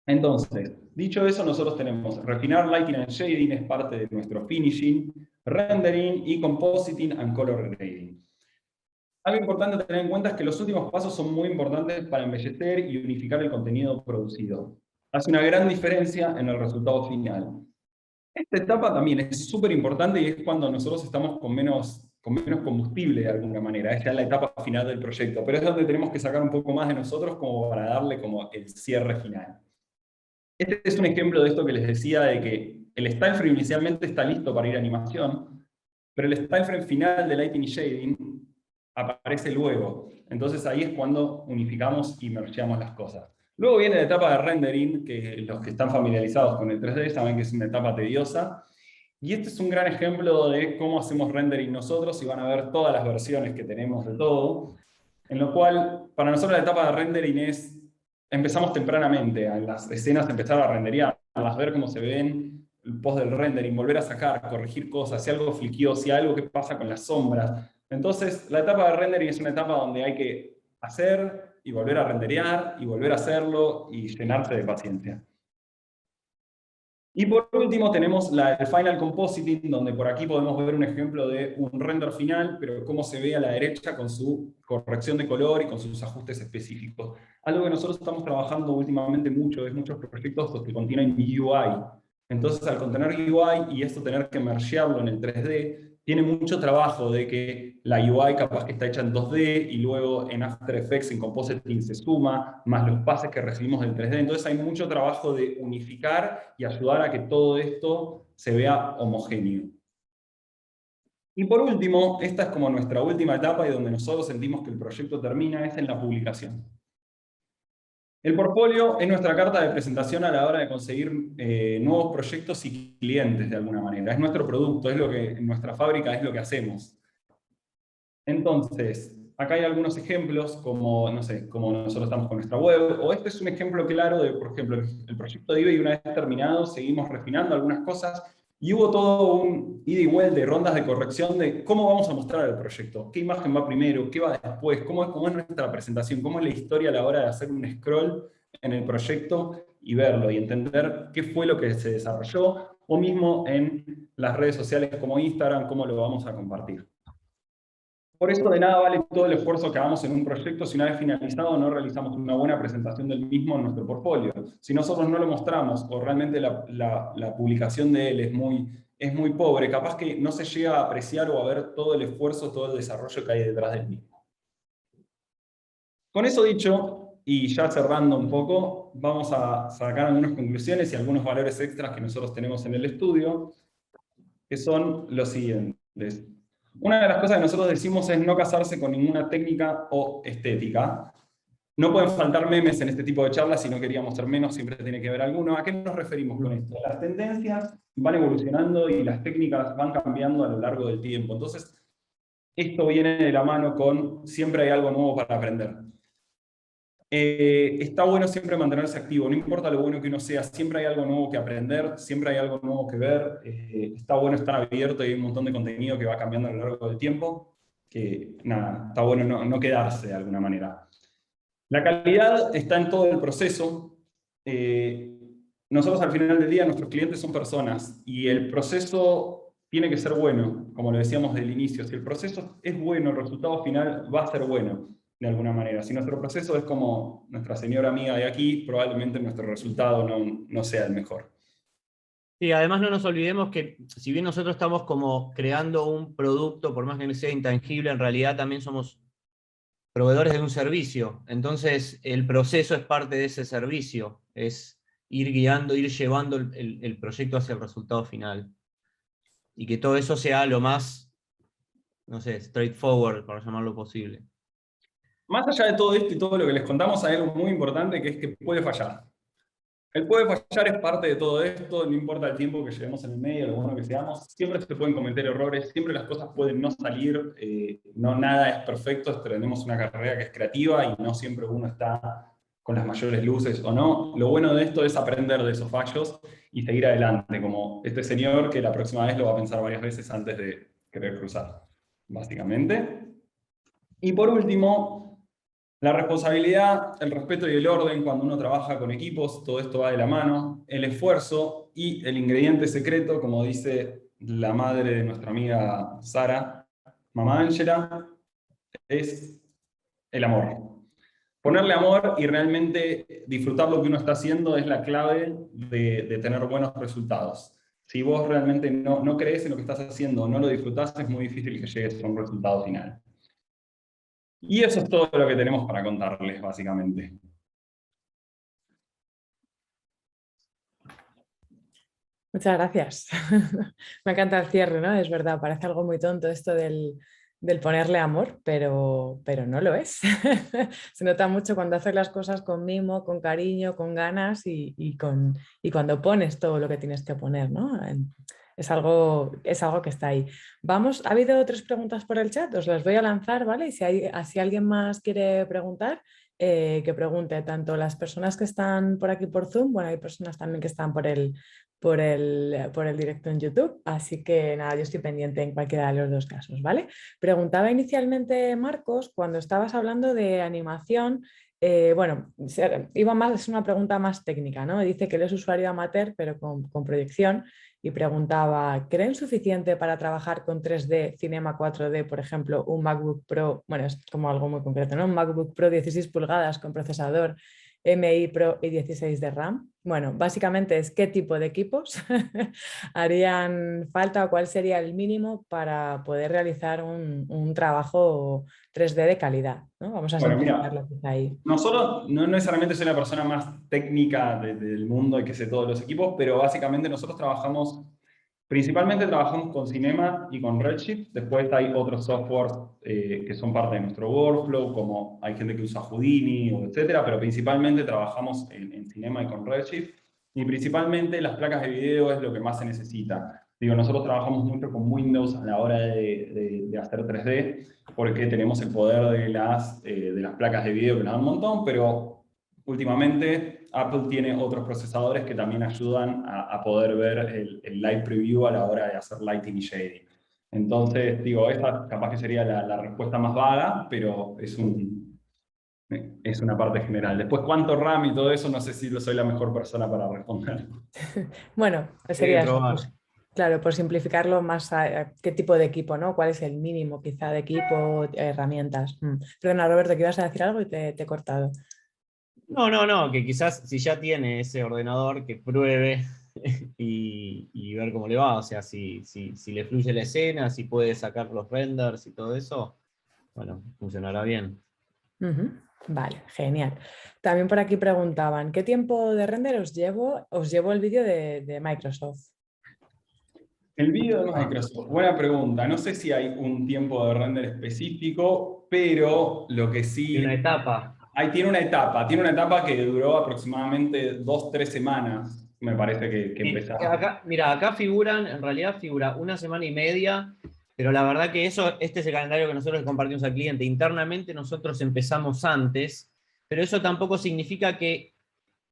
Entonces, dicho eso, nosotros tenemos refinar lighting and shading, es parte de nuestro finishing, rendering y compositing and color grading. Algo importante a tener en cuenta es que los últimos pasos son muy importantes para embellecer y unificar el contenido producido. Hace una gran diferencia en el resultado final. Esta etapa también es súper importante y es cuando nosotros estamos con menos combustible de alguna manera. Es ya la etapa final del proyecto, pero es donde tenemos que sacar un poco más de nosotros como para darle como el cierre final. Este es un ejemplo de esto que les decía, de que el style frame inicialmente está listo para ir a animación, pero el style frame final de lighting y shading aparece luego. Entonces ahí es cuando unificamos y mergeamos las cosas. Luego viene la etapa de rendering, que los que están familiarizados con el 3D saben que es una etapa tediosa. Y este es un gran ejemplo de cómo hacemos rendering nosotros, y van a ver todas las versiones que tenemos de todo. En lo cual, para nosotros la etapa de rendering es, empezamos tempranamente a las escenas empezar a renderear, a ver cómo se ven, el post del rendering, volver a sacar, corregir cosas, si algo fliqueó, si algo que pasa con las sombras. Entonces, la etapa de rendering es una etapa donde hay que hacer y volver a renderear y volver a hacerlo y llenarse de paciencia. Y por último tenemos el Final Compositing, donde por aquí podemos ver un ejemplo de un render final, pero cómo se ve a la derecha con su corrección de color y con sus ajustes específicos. Algo que nosotros estamos trabajando últimamente mucho es muchos proyectos que contienen UI. Entonces, al contener UI y esto tener que mergearlo en el 3D, tiene mucho trabajo de que la UI capaz que está hecha en 2D y luego en After Effects, en Compositing se suma, más los pases que recibimos del 3D. Entonces hay mucho trabajo de unificar y ayudar a que todo esto se vea homogéneo. Y por último, esta es como nuestra última etapa y donde nosotros sentimos que el proyecto termina, es en la publicación. El portfolio es nuestra carta de presentación a la hora de conseguir nuevos proyectos y clientes de alguna manera. Es nuestro producto, es lo que en nuestra fábrica es lo que hacemos. Entonces, acá hay algunos ejemplos como, no sé, como nosotros estamos con nuestra web, o este es un ejemplo claro de, por ejemplo, el proyecto de eBay, una vez terminado, seguimos refinando algunas cosas, y hubo todo un ida y vuelta de rondas de corrección de cómo vamos a mostrar el proyecto, qué imagen va primero, qué va después, cómo es nuestra presentación, cómo es la historia a la hora de hacer un scroll en el proyecto y verlo, y entender qué fue lo que se desarrolló, o mismo en las redes sociales como Instagram, cómo lo vamos a compartir. Por eso de nada vale todo el esfuerzo que hagamos en un proyecto si una vez finalizado no realizamos una buena presentación del mismo en nuestro portfolio. Si nosotros no lo mostramos o realmente la publicación de él es muy pobre, capaz que no se llega a apreciar o a ver todo el esfuerzo, todo el desarrollo que hay detrás del mismo. Con eso dicho, y ya cerrando un poco, vamos a sacar algunas conclusiones y algunos valores extras que nosotros tenemos en el estudio, que son los siguientes. Una de las cosas que nosotros decimos es no casarse con ninguna técnica o estética. No pueden faltar memes en este tipo de charlas, si no queríamos ser menos, siempre tiene que haber alguno. ¿A qué nos referimos con esto? Las tendencias van evolucionando y las técnicas van cambiando a lo largo del tiempo. Entonces, esto viene de la mano con siempre hay algo nuevo para aprender. Está bueno siempre mantenerse activo, no importa lo bueno que uno sea, siempre hay algo nuevo que aprender, siempre hay algo nuevo que ver, está bueno estar abierto y hay un montón de contenido que va cambiando a lo largo del tiempo, que nada, está bueno no quedarse de alguna manera. La calidad está en todo el proceso. Nosotros al final del día, nuestros clientes son personas, y el proceso tiene que ser bueno, como lo decíamos del inicio. Si el proceso es bueno, el resultado final va a ser bueno, de alguna manera. Si nuestro proceso es como nuestra señora amiga de aquí, probablemente nuestro resultado no sea el mejor. Sí, además no nos olvidemos que si bien nosotros estamos como creando un producto, por más que no sea intangible, en realidad también somos proveedores de un servicio. Entonces el proceso es parte de ese servicio, es ir guiando, ir llevando el proyecto hacia el resultado final. Y que todo eso sea lo más, no sé, straightforward, para llamarlo posible. Más allá de todo esto y todo lo que les contamos, hay algo muy importante que es que puede fallar. El puede fallar es parte de todo esto, no importa el tiempo que llevemos en el medio, lo bueno que seamos, siempre se pueden cometer errores, siempre las cosas pueden no salir, no nada es perfecto, tenemos una carrera que es creativa y no siempre uno está con las mayores luces o no. Lo bueno de esto es aprender de esos fallos y seguir adelante, como este señor que la próxima vez lo va a pensar varias veces antes de querer cruzar, básicamente. Y por último, la responsabilidad, el respeto y el orden cuando uno trabaja con equipos, todo esto va de la mano, el esfuerzo y el ingrediente secreto, como dice la madre de nuestra amiga Sara, mamá Ángela, es el amor. Ponerle amor y realmente disfrutar lo que uno está haciendo es la clave de tener buenos resultados. Si vos realmente no crees en lo que estás haciendo, no lo disfrutás, es muy difícil que llegues a un resultado final. Y eso es todo lo que tenemos para contarles, básicamente. Muchas gracias. Me encanta el cierre, ¿no? Es verdad, parece algo muy tonto esto del ponerle amor, pero no lo es. Se nota mucho cuando haces las cosas con mimo, con cariño, con ganas y cuando pones todo lo que tienes que poner, ¿no? Es algo que está ahí. Vamos, ha habido 3 preguntas por el chat, os las voy a lanzar, ¿vale? Y si alguien más quiere preguntar, que pregunte, tanto las personas que están por aquí por Zoom, bueno, hay personas también que están por el directo en YouTube, así que nada, yo estoy pendiente en cualquiera de los 2 casos, ¿vale? Preguntaba inicialmente Marcos, cuando estabas hablando de animación, bueno, es una pregunta más técnica, ¿no? Dice que él es usuario amateur, pero con proyección, y preguntaba, ¿creen suficiente para trabajar con 3D, Cinema 4D, por ejemplo, un MacBook Pro, bueno, es como algo muy concreto, ¿no? Un MacBook Pro 16 pulgadas con procesador MI Pro y 16 de RAM? Bueno, básicamente es qué tipo de equipos harían falta o cuál sería el mínimo para poder realizar un trabajo 3D de calidad, ¿no? Vamos a simplificarlo quizá ahí. Nosotros no necesariamente soy la persona más técnica del mundo y que sé todos los equipos, pero básicamente nosotros principalmente trabajamos con Cinema y con Redshift. Después hay otros softwares que son parte de nuestro workflow, como hay gente que usa Houdini, etcétera, pero principalmente trabajamos en Cinema y con Redshift. Y principalmente las placas de video es lo que más se necesita. Digo, nosotros trabajamos mucho con Windows a la hora de hacer 3D, porque tenemos el poder de las placas de video que nos dan un montón, pero últimamente Apple tiene otros procesadores que también ayudan a poder ver el live preview a la hora de hacer lighting y shading. Entonces, digo, esta capaz que sería la respuesta más vaga, pero es una parte general. Después, cuánto RAM y todo eso, no sé si soy la mejor persona para responder. Bueno, sería eso, pues, claro, por simplificarlo más a qué tipo de equipo, ¿no? ¿Cuál es el mínimo quizá de equipo, herramientas? Perdona, Roberto, que ibas a decir algo y te he cortado. No, que quizás si ya tiene ese ordenador, que pruebe y ver cómo le va, o sea, si le fluye la escena, si puede sacar los renders y todo eso, bueno, funcionará bien. Vale, genial. También por aquí preguntaban, ¿qué tiempo de render os llevo? Os llevo el vídeo de Microsoft. El vídeo de Microsoft, buena pregunta. No sé si hay un tiempo de render específico, pero lo que sí... Una etapa. Tiene una etapa que duró aproximadamente 2-3 semanas, me parece que empezaba. Mira, acá en realidad figura 1 semana y media, pero la verdad que este es el calendario que nosotros compartimos al cliente. Internamente nosotros empezamos antes, pero eso tampoco significa que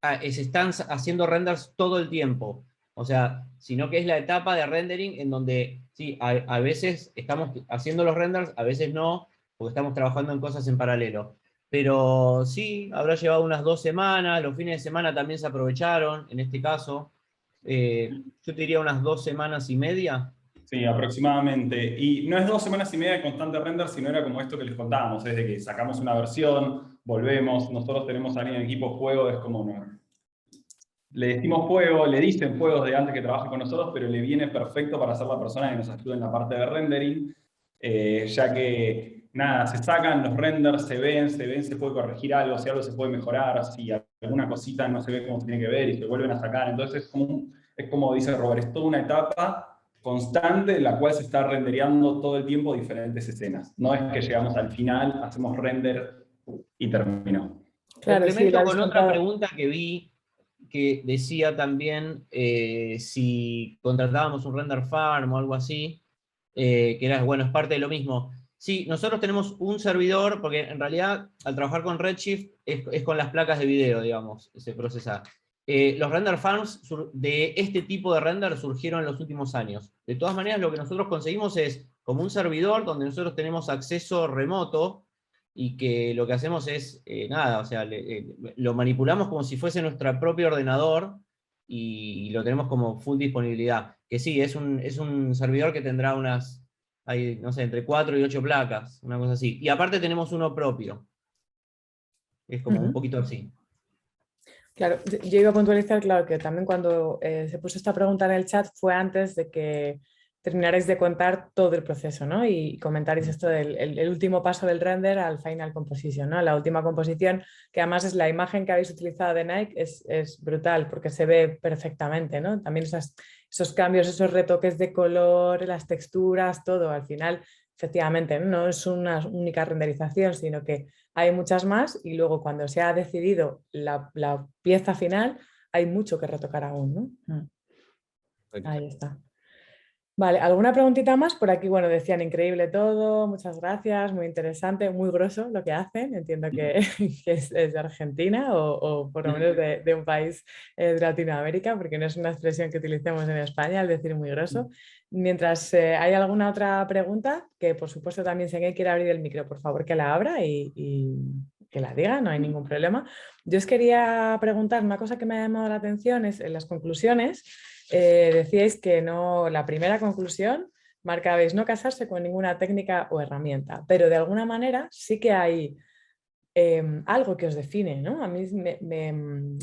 se están haciendo renders todo el tiempo. O sea, sino que es la etapa de rendering en donde, sí, a veces estamos haciendo los renders, a veces no, porque estamos trabajando en cosas en paralelo. Pero sí, habrá llevado unas 2 semanas, los fines de semana también se aprovecharon, en este caso. Yo te diría unas 2 semanas y media. Sí, aproximadamente. Y no es 2 semanas y media de constante render, sino era como esto que les contábamos, es de que sacamos una versión, volvemos, nosotros tenemos a alguien en equipo juego, es como le decimos juego, le dicen juegos de antes que trabaje con nosotros, pero le viene perfecto para ser la persona que nos ayude en la parte de rendering, ya que nada, se sacan los renders, se ven, se puede corregir algo, si algo se puede mejorar, si alguna cosita no se ve como se tiene que ver y se vuelven a sacar. Entonces es como dice Robert, es toda una etapa constante en la cual se está rendereando todo el tiempo diferentes escenas. No es que llegamos al final, hacemos render y terminó. Claro, complemento con otra pregunta que vi que decía también si contratábamos un render farm o algo así, que era, bueno, es parte de lo mismo. Sí, nosotros tenemos un servidor, porque en realidad al trabajar con Redshift es con las placas de video, digamos, se procesa. Los render farms de este tipo de render surgieron en los últimos años. De todas maneras, lo que nosotros conseguimos es como un servidor donde nosotros tenemos acceso remoto y que lo que hacemos es, nada, o sea, lo manipulamos como si fuese nuestro propio ordenador y lo tenemos como full disponibilidad. Que sí, es un servidor que tendrá unas hay, no sé, entre 4 y 8 placas, una cosa así. Y aparte tenemos uno propio. Es como un poquito así. Claro, yo iba a puntualizar, claro, que también cuando se puso esta pregunta en el chat fue antes de que terminarais de contar todo el proceso, ¿no? Y comentaréis esto del el último paso del render al final composition, ¿no? La última composición, que además es la imagen que habéis utilizado de Nike, es brutal porque se ve perfectamente, ¿no? También esos cambios, esos retoques de color, las texturas, todo, al final, efectivamente, no es una única renderización, sino que hay muchas más y luego cuando se ha decidido la pieza final, hay mucho que retocar aún, ¿no? Ahí está. Vale, ¿alguna preguntita más? Por aquí, bueno, decían increíble todo, muchas gracias, muy interesante, muy grosso lo que hacen. Entiendo que, que es de Argentina o por lo menos de un país de Latinoamérica, porque no es una expresión que utilicemos en España, el decir muy grosso. Mientras hay alguna otra pregunta, que por supuesto también si alguien quiere abrir el micro, por favor que la abra y que la diga, no hay ningún problema. Yo os quería preguntar, una cosa que me ha llamado la atención es en las conclusiones. Decíais que no, la primera conclusión marcabais no casarse con ninguna técnica o herramienta, pero de alguna manera sí que hay algo que os define, ¿no? A mí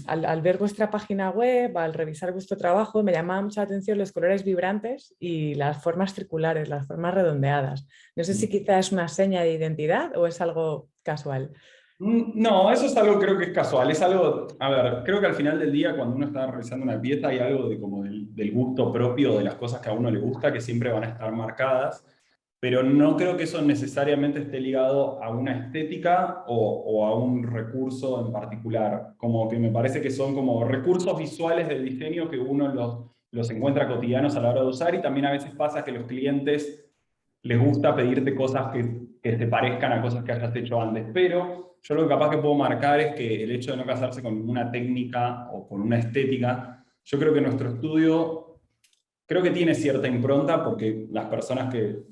al ver vuestra página web, al revisar vuestro trabajo, me llamaba mucha atención los colores vibrantes y las formas circulares, las formas redondeadas. No sé si quizás es una seña de identidad o es algo casual. No, eso es algo creo que es casual, es algo, a ver, creo que al final del día cuando uno está realizando una pieza hay algo de como del gusto propio de las cosas que a uno le gusta que siempre van a estar marcadas, pero no creo que eso necesariamente esté ligado a una estética o a un recurso en particular, como que me parece que son como recursos visuales del diseño que uno los encuentra cotidianos a la hora de usar y también a veces pasa que los clientes les gusta pedirte cosas que se parezcan a cosas que hayas hecho antes, pero yo lo que capaz que puedo marcar es que el hecho de no casarse con una técnica o con una estética, yo creo que nuestro estudio, creo que tiene cierta impronta porque las personas que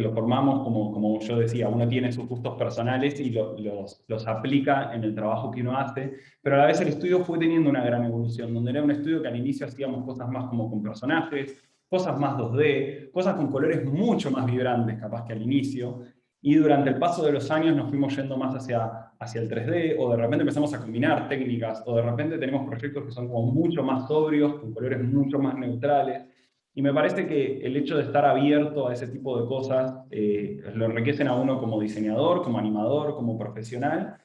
lo formamos, como yo decía, uno tiene sus gustos personales y los aplica en el trabajo que uno hace, pero a la vez el estudio fue teniendo una gran evolución, donde era un estudio que al inicio hacíamos cosas más como con personajes, cosas más 2D, cosas con colores mucho más vibrantes capaz que al inicio, y durante el paso de los años nos fuimos yendo más hacia el 3D, o de repente empezamos a combinar técnicas, o de repente tenemos proyectos que son como mucho más sobrios, con colores mucho más neutrales, y me parece que el hecho de estar abierto a ese tipo de cosas lo enriquecen a uno como diseñador, como animador, como profesional,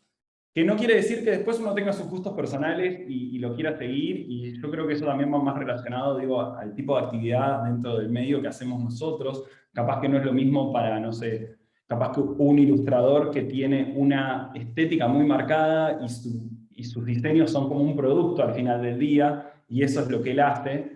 que no quiere decir que después uno tenga sus gustos personales y lo quiera seguir, y yo creo que eso también va más relacionado, digo, al tipo de actividad dentro del medio que hacemos nosotros. Capaz que no es lo mismo para, no sé, capaz que un ilustrador que tiene una estética muy marcada y sus diseños son como un producto al final del día, y eso es lo que él hace.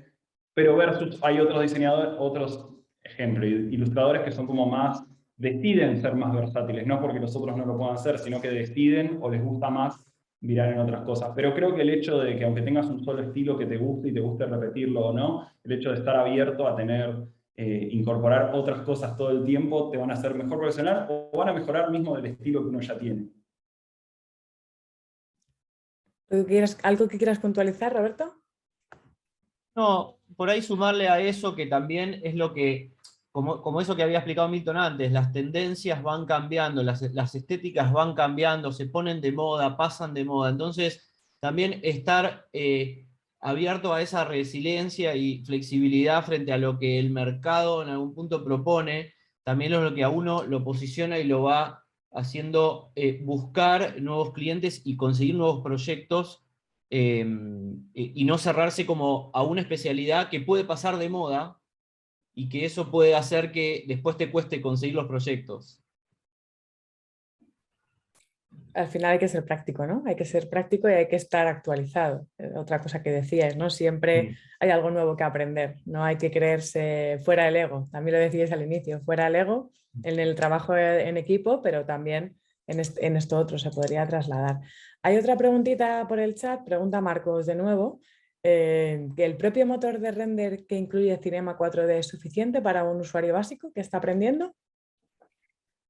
Pero versus hay otros diseñadores, otros ejemplos, ilustradores que son como más, deciden ser más versátiles, no porque los otros no lo puedan hacer, sino que deciden o les gusta más mirar en otras cosas. Pero creo que el hecho de que aunque tengas un solo estilo que te guste y te guste repetirlo o no, el hecho de estar abierto a tener, incorporar otras cosas todo el tiempo, te van a hacer mejor profesional o van a mejorar mismo del estilo que uno ya tiene. ¿Algo que quieras puntualizar, Roberto? No, por ahí sumarle a eso que también es lo que, como eso que había explicado Milton antes, las tendencias van cambiando, las estéticas van cambiando, se ponen de moda, pasan de moda. Entonces, también estar abierto a esa resiliencia y flexibilidad frente a lo que el mercado en algún punto propone, también es lo que a uno lo posiciona y lo va haciendo buscar nuevos clientes y conseguir nuevos proyectos. Y no cerrarse como a una especialidad que puede pasar de moda y que eso puede hacer que después te cueste conseguir los proyectos. Al final hay que ser práctico, ¿no? Hay que ser práctico y hay que estar actualizado. Otra cosa que decías, ¿no? Siempre hay algo nuevo que aprender. No hay que creerse fuera del ego. También lo decíais al inicio, fuera del ego, en el trabajo en equipo, pero también en esto otro se podría trasladar. Hay otra preguntita por el chat, pregunta Marcos de nuevo, que el propio motor de render que incluye Cinema 4D es suficiente para un usuario básico que está aprendiendo.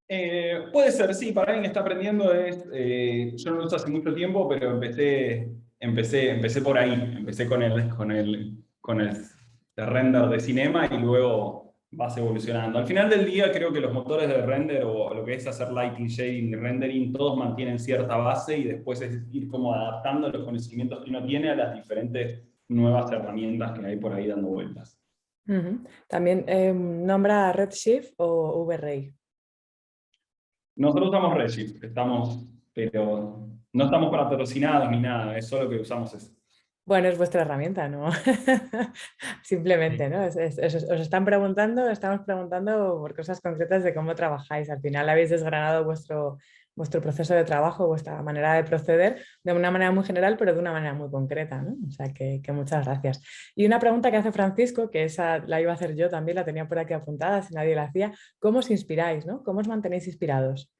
Puede ser, sí, para alguien que está aprendiendo yo no lo uso hace mucho tiempo, pero empecé por ahí, empecé con el render de Cinema y luego vas evolucionando. Al final del día creo que los motores de render o lo que es hacer lighting, shading y rendering, todos mantienen cierta base y después es ir como adaptando los conocimientos que uno tiene a las diferentes nuevas herramientas que hay por ahí dando vueltas. También nombra Redshift o VRay. Nosotros usamos Redshift, pero no estamos patrocinados ni nada, es solo que usamos eso. Bueno, es vuestra herramienta, ¿no? Simplemente, ¿no? Os están preguntando, estamos preguntando por cosas concretas de cómo trabajáis. Al final habéis desgranado vuestro proceso de trabajo, vuestra manera de proceder de una manera muy general, pero de una manera muy concreta, ¿no? O sea que muchas gracias. Y una pregunta que hace Francisco, que esa la iba a hacer yo también, la tenía por aquí apuntada, si nadie la hacía. ¿Cómo os inspiráis, ¿no? ¿Cómo os mantenéis inspirados?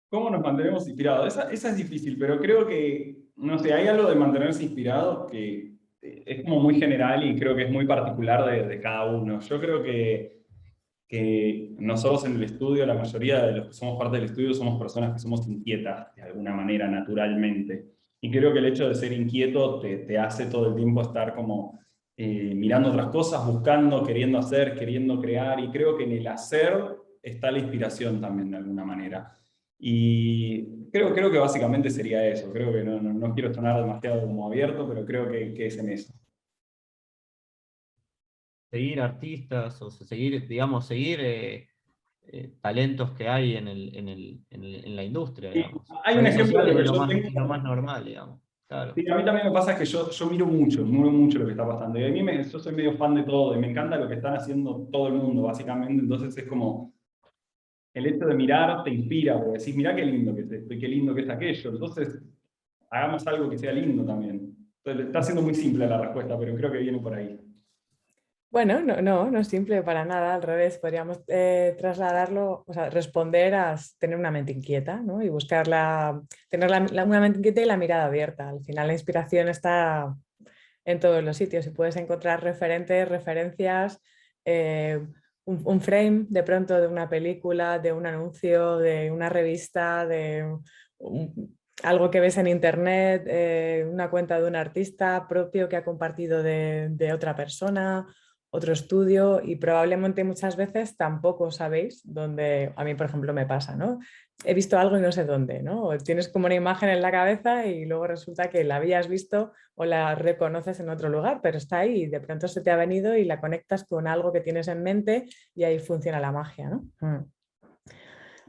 ¿Cómo nos mantenemos inspirados? Esa es difícil, pero creo que, no sé, hay algo de mantenerse inspirado que es como muy general y creo que es muy particular de cada uno. Yo creo que nosotros en el estudio, la mayoría de los que somos parte del estudio somos personas que somos inquietas de alguna manera, naturalmente. Y creo que el hecho de ser inquieto te hace todo el tiempo estar como mirando otras cosas, buscando, queriendo hacer, queriendo crear, y creo que en el hacer está la inspiración también de alguna manera. Y creo que básicamente sería eso. Creo que no quiero sonar demasiado como abierto, pero creo que es en eso. Seguir artistas, o sea, seguir, digamos, seguir talentos que hay en la industria, digamos. Hay un Redes ejemplo de sociales lo es que yo tengo. es lo más normal, digamos. Claro. Sí, a mí también me pasa que yo miro mucho lo que está pasando. Y a mí yo soy medio fan de todo y me encanta lo que están haciendo todo el mundo, básicamente. Entonces es como el hecho de mirar te inspira, porque decís, mirá qué lindo que es esto y qué lindo que es aquello. Entonces, hagamos algo que sea lindo también. Entonces, está siendo muy simple la respuesta, pero creo que viene por ahí. Bueno, no es simple para nada, al revés, podríamos trasladarlo, o sea, responder a tener una mente inquieta, ¿no? Y tener una mente inquieta y la mirada abierta. Al final la inspiración está en todos los sitios y puedes encontrar referentes, referencias, un frame de pronto de una película, de un anuncio, de una revista, algo que ves en internet, una cuenta de un artista propio que ha compartido de otra persona, otro estudio, y probablemente muchas veces tampoco sabéis dónde, a mí por ejemplo me pasa, ¿no? He visto algo y no sé dónde, ¿no? O tienes como una imagen en la cabeza y luego resulta que la habías visto o la reconoces en otro lugar, pero está ahí y de pronto se te ha venido y la conectas con algo que tienes en mente y ahí funciona la magia, ¿no?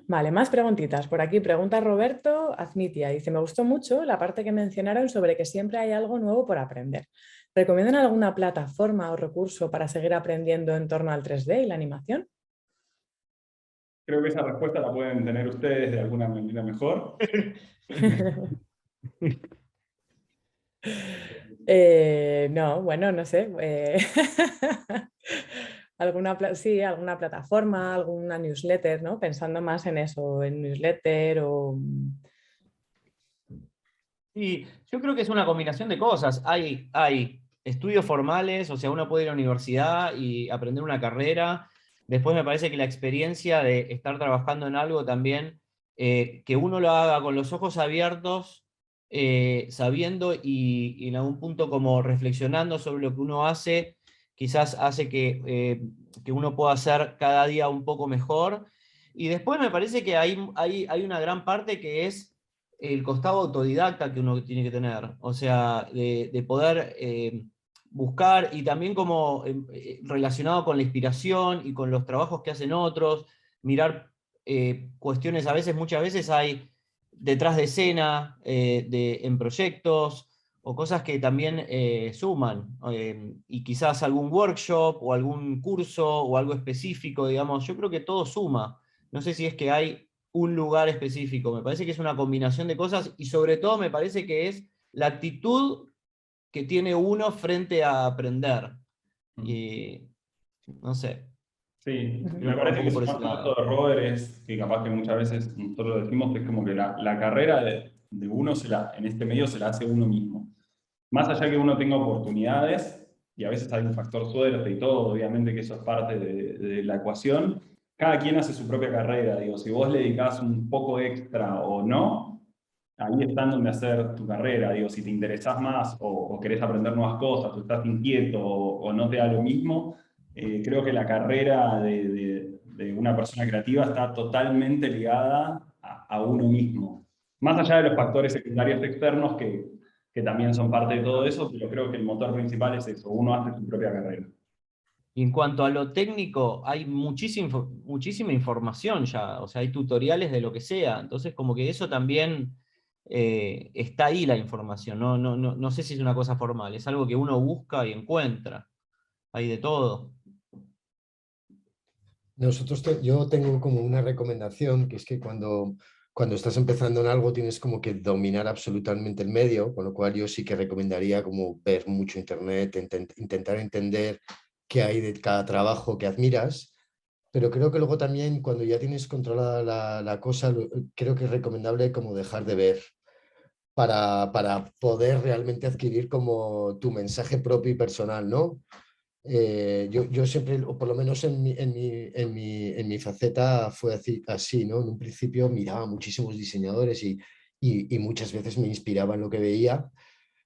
Vale, más preguntitas. Por aquí pregunta Roberto Azmitia. Dice, me gustó mucho la parte que mencionaron sobre que siempre hay algo nuevo por aprender. ¿Recomiendan alguna plataforma o recurso para seguir aprendiendo en torno al 3D y la animación? Creo que esa respuesta la pueden tener ustedes de alguna manera mejor. No, bueno, no sé. Alguna plataforma, alguna newsletter, ¿no? Pensando más en eso, en newsletter o... Sí, yo creo que es una combinación de cosas. Hay estudios formales, o sea, uno puede ir a la universidad y aprender una carrera. Después me parece que la experiencia de estar trabajando en algo también, que uno lo haga con los ojos abiertos, sabiendo y en algún punto como reflexionando sobre lo que uno hace, quizás hace que uno pueda hacer cada día un poco mejor. Y después me parece que hay una gran parte que es el costado autodidacta que uno tiene que tener, o sea, de poder buscar y también como relacionado con la inspiración y con los trabajos que hacen otros, mirar cuestiones, muchas veces hay detrás de escena en proyectos o cosas que también suman, y quizás algún workshop o algún curso o algo específico, digamos, yo creo que todo suma. No sé si es que hay un lugar específico, me parece que es una combinación de cosas y sobre todo me parece que es la actitud que tiene uno frente a aprender. Y no sé. Sí, Creo me que va un parece que poco por ese sumando esto lado. de Robert es que capaz que muchas veces nosotros decimos que es como que la carrera de uno en este medio se la hace uno mismo. Más allá que uno tenga oportunidades, y a veces hay un factor suerte y todo, obviamente que eso es parte de la ecuación, cada quien hace su propia carrera. Digo, si vos le dedicás un poco extra o no, ahí están donde hacer tu carrera. Digo, si te interesás más o querés aprender nuevas cosas, o estás inquieto o no te da lo mismo, Creo que la carrera de una persona creativa está totalmente ligada a uno mismo. Más allá de los factores secundarios externos que también son parte de todo eso, pero creo que el motor principal es eso, uno hace su propia carrera. Y en cuanto a lo técnico, hay muchísima información ya, o sea, hay tutoriales de lo que sea, entonces como que eso también está ahí la información, no sé si es una cosa formal, es algo que uno busca y encuentra, hay de todo. Yo tengo como una recomendación, que es que cuando estás empezando en algo tienes como que dominar absolutamente el medio, con lo cual yo sí que recomendaría como ver mucho internet, intentar entender qué hay de cada trabajo que admiras, pero creo que luego también cuando ya tienes controlada la cosa, creo que es recomendable como dejar de ver para poder realmente adquirir como tu mensaje propio y personal, ¿no? Yo siempre, o por lo menos en mi faceta fue así, ¿no? En un principio miraba muchísimos diseñadores y muchas veces me inspiraba en lo que veía,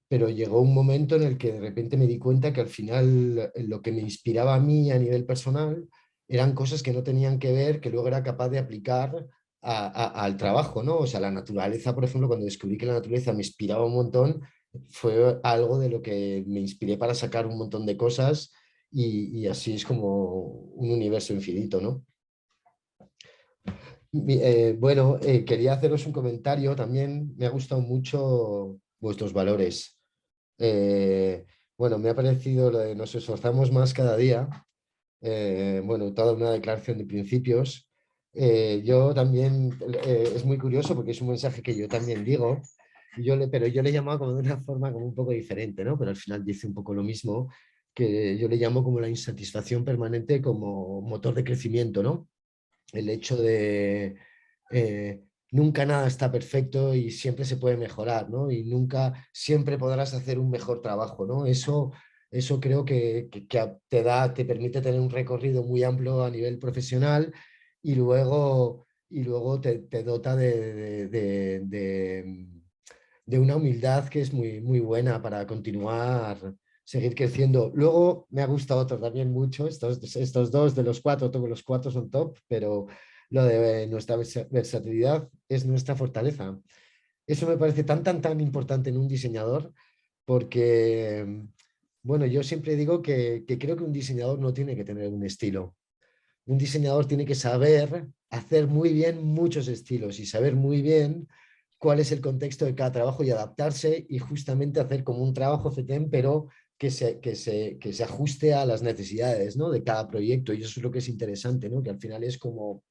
pero llegó un momento en el que de repente me di cuenta que al final lo que me inspiraba a mí a nivel personal eran cosas que no tenían que ver, que luego era capaz de aplicar al trabajo, ¿no? O sea, la naturaleza, por ejemplo, cuando descubrí que la naturaleza me inspiraba un montón, fue algo de lo que me inspiré para sacar un montón de cosas y así es como un universo infinito, ¿no? Bueno, quería haceros un comentario también. Me ha gustado mucho vuestros valores. Eh, bueno, me ha parecido lo de nos esforzamos más cada día. Bueno, toda una declaración de principios. Yo también, es muy curioso porque es un mensaje que yo también digo, pero yo le llamaba como de una forma como un poco diferente, ¿no? Pero al final dice un poco lo mismo, que yo le llamo como la insatisfacción permanente como motor de crecimiento, ¿no? El hecho de nunca nada está perfecto y siempre se puede mejorar, ¿no? Y nunca, siempre podrás hacer un mejor trabajo, ¿no? Eso creo que te permite tener un recorrido muy amplio a nivel profesional y luego te dota de una humildad que es muy, muy buena para continuar, seguir creciendo. Luego me ha gustado otro también mucho, estos dos de los cuatro, todos los cuatro son top, pero lo de nuestra versatilidad es nuestra fortaleza. Eso me parece tan importante en un diseñador porque, bueno, yo siempre digo que creo que un diseñador no tiene que tener un estilo. Un diseñador tiene que saber hacer muy bien muchos estilos y saber muy bien cuál es el contexto de cada trabajo y adaptarse y justamente hacer como un trabajo CTM, pero que se ajuste a las necesidades, ¿no? De cada proyecto. Y eso es lo que es interesante, ¿no? Que al final es como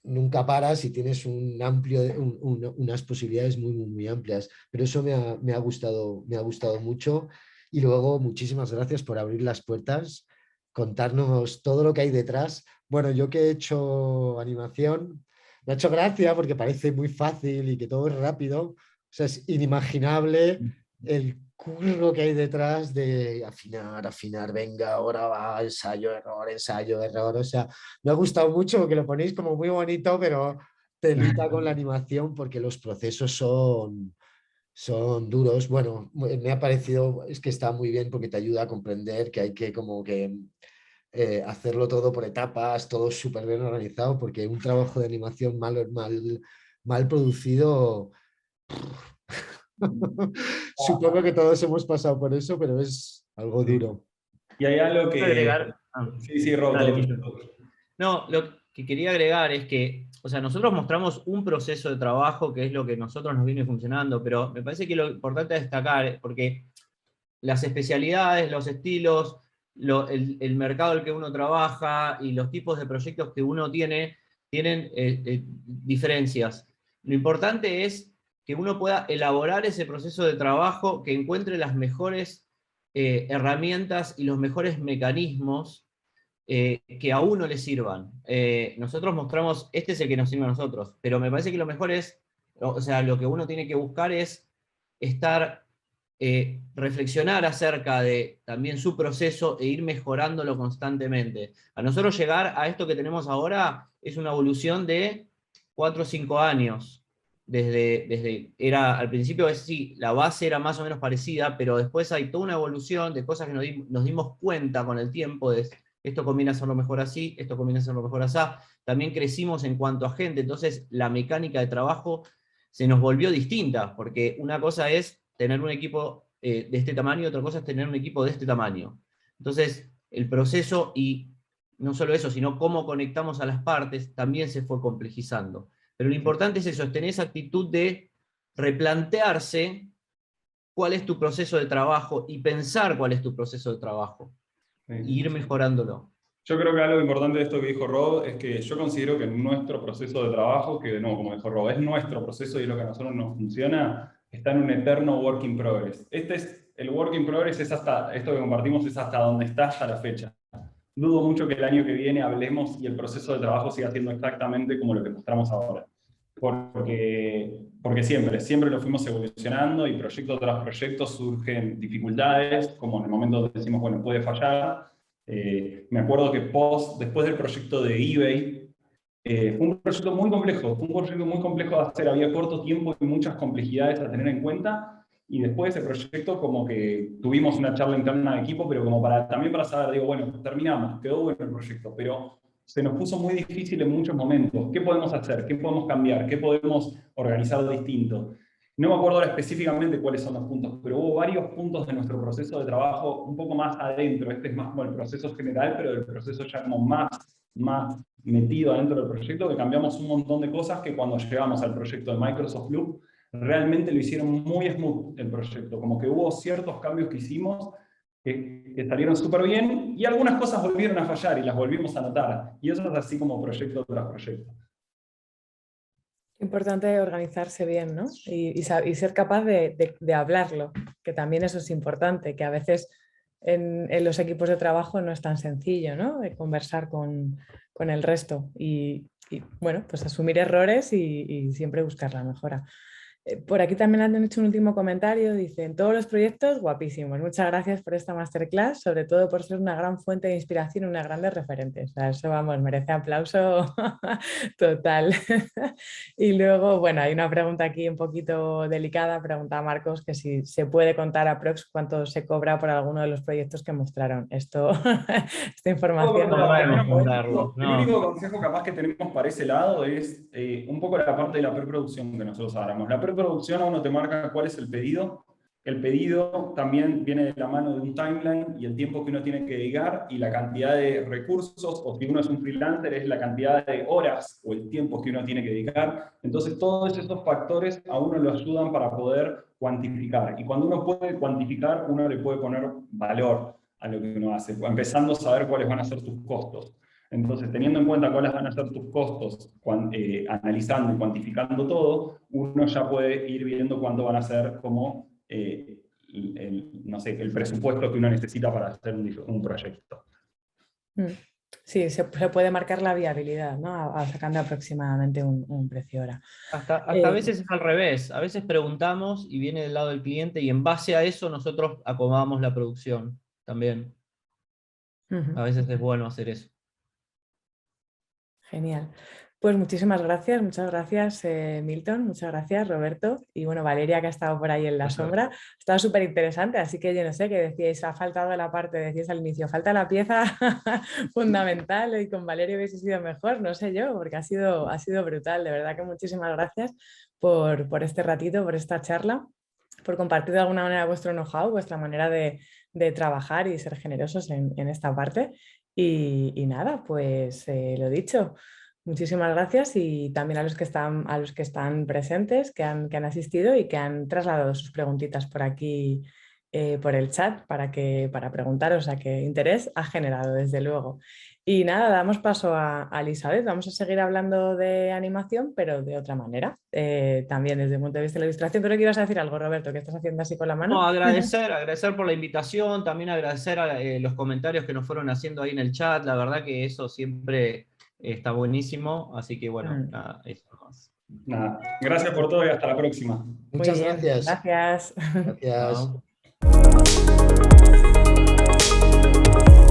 nunca paras y tienes unas posibilidades muy, muy, muy amplias. Pero eso me ha gustado mucho. Y luego, muchísimas gracias por abrir las puertas, contarnos todo lo que hay detrás. Bueno, yo que he hecho animación, me ha hecho gracia porque parece muy fácil y que todo es rápido. O sea, es inimaginable el curro que hay detrás de afinar, venga, ahora va, ensayo, error. O sea, me ha gustado mucho porque lo ponéis como muy bonito, pero telita con la animación porque los procesos son duros. Bueno, me ha parecido, es que está muy bien porque te ayuda a comprender que hay que como que hacerlo todo por etapas, todo súper bien organizado, porque un trabajo de animación mal producido, supongo que todos hemos pasado por eso, pero es algo duro. Y hay algo Quiero agregar. Sí, Rob, Dale, todo. Milton. No, lo que quería agregar es que, o sea, nosotros mostramos un proceso de trabajo que es lo que nosotros nos viene funcionando, pero me parece que lo importante es destacar, porque las especialidades, los estilos, el mercado al que uno trabaja y los tipos de proyectos que uno tiene, tienen diferencias. Lo importante es que uno pueda elaborar ese proceso de trabajo, que encuentre las mejores herramientas y los mejores mecanismos que a uno le sirvan. Nosotros mostramos, este es el que nos sirve a nosotros, pero me parece que lo mejor es, o sea, lo que uno tiene que buscar es reflexionar acerca de también su proceso e ir mejorándolo constantemente. A nosotros llegar a esto que tenemos ahora es una evolución de 4 o 5 años. Al principio sí, la base era más o menos parecida, pero después hay toda una evolución de cosas que nos dimos cuenta con el tiempo, de esto conviene hacerlo mejor así, esto conviene hacerlo mejor así. También crecimos en cuanto a gente, entonces la mecánica de trabajo se nos volvió distinta, porque una cosa es tener un equipo de este tamaño, otra cosa es tener un equipo de este tamaño. Entonces, el proceso, y no solo eso, sino cómo conectamos a las partes, también se fue complejizando. Pero lo importante es eso, es tener esa actitud de replantearse cuál es tu proceso de trabajo y pensar cuál es tu proceso de trabajo, e ir mejorándolo. Yo creo que algo importante de esto que dijo Rob es que yo considero que nuestro proceso de trabajo, que no, como dijo Rob, es nuestro proceso y es lo que a nosotros nos funciona, está en un eterno work in progress. El work in progress es hasta, esto que compartimos es hasta donde está hasta la fecha. Dudo mucho que el año que viene hablemos y el proceso de trabajo siga siendo exactamente como lo que mostramos ahora. Porque siempre lo fuimos evolucionando y proyecto tras proyecto surgen dificultades, como en el momento decimos, bueno, puede fallar. Me acuerdo que después del proyecto de eBay, fue un proyecto muy complejo de hacer, había corto tiempo y muchas complejidades a tener en cuenta, y después de ese proyecto como que tuvimos una charla interna de equipo, pero como también para saber, digo, bueno, terminamos, quedó bueno el proyecto, pero se nos puso muy difícil en muchos momentos. ¿Qué podemos hacer? ¿Qué podemos cambiar? ¿Qué podemos organizar distinto? No me acuerdo ahora específicamente cuáles son los puntos, pero hubo varios puntos de nuestro proceso de trabajo un poco más adentro. Este es más como el proceso general, pero el proceso ya como más metido adentro del proyecto, que cambiamos un montón de cosas que cuando llegamos al proyecto de Microsoft Loop, realmente lo hicieron muy smooth el proyecto. Como que hubo ciertos cambios que hicimos que salieron súper bien, y algunas cosas volvieron a fallar y las volvimos a notar. Y eso es así como proyecto tras proyecto. Importante organizarse bien, ¿no? Y ser capaz de hablarlo, que también eso es importante, que a veces en los equipos de trabajo no es tan sencillo, ¿no? De conversar con el resto y bueno, pues asumir errores y siempre buscar la mejora. Por aquí también han hecho un último comentario, dicen, todos los proyectos guapísimos, muchas gracias por esta masterclass, sobre todo por ser una gran fuente de inspiración y unas grandes referentes. O sea, eso, vamos, merece aplauso total. Y luego, bueno, hay una pregunta aquí un poquito delicada, pregunta Marcos, que si se puede contar aprox cuánto se cobra por alguno de los proyectos que mostraron. Esta información... No podemos contarlo, El único consejo capaz que tenemos para ese lado es un poco la parte de la preproducción que nosotros hagamos. La preproducción a uno te marca cuál es el pedido. El pedido también viene de la mano de un timeline y el tiempo que uno tiene que dedicar y la cantidad de recursos, o si uno es un freelancer, es la cantidad de horas o el tiempo que uno tiene que dedicar. Entonces todos esos factores a uno lo ayudan para poder cuantificar. Y cuando uno puede cuantificar, uno le puede poner valor a lo que uno hace, empezando a saber cuáles van a ser tus costos. Entonces, teniendo en cuenta cuáles van a ser tus costos, analizando y cuantificando todo, uno ya puede ir viendo cuánto van a ser como no sé, el presupuesto que uno necesita para hacer un proyecto. Sí, se puede marcar la viabilidad, ¿no? Sacando aproximadamente un precio hora. Hasta a veces es al revés, a veces preguntamos y viene del lado del cliente y en base a eso nosotros acomodamos la producción también. A veces es bueno hacer eso. Genial. Pues muchísimas gracias, muchas gracias Milton, muchas gracias Roberto y bueno, Valeria que ha estado por ahí en la sombra, ha estado súper interesante, así que yo no sé, que decíais, ha faltado la parte, decíais al inicio, falta la pieza fundamental y con Valeria hubiese sido mejor, no sé yo, porque ha sido brutal, de verdad que muchísimas gracias por este ratito, por esta charla, por compartir de alguna manera vuestro know-how, vuestra manera de trabajar y ser generosos en esta parte. Y nada, pues lo dicho, muchísimas gracias y también a los que están presentes, que han asistido y que han trasladado sus preguntitas por aquí, por el chat, para preguntaros a qué interés ha generado, desde luego. Y nada, damos paso a Elizabeth, vamos a seguir hablando de animación, pero de otra manera, también desde el punto de vista de la ilustración. Creo que ibas a decir algo, Roberto, que estás haciendo así con la mano. No, agradecer por la invitación, también agradecer a los comentarios que nos fueron haciendo ahí en el chat, la verdad que eso siempre está buenísimo, así que bueno, nada, eso más. Nada, gracias por todo y hasta la próxima. Muchas gracias. Gracias. Gracias. Chao.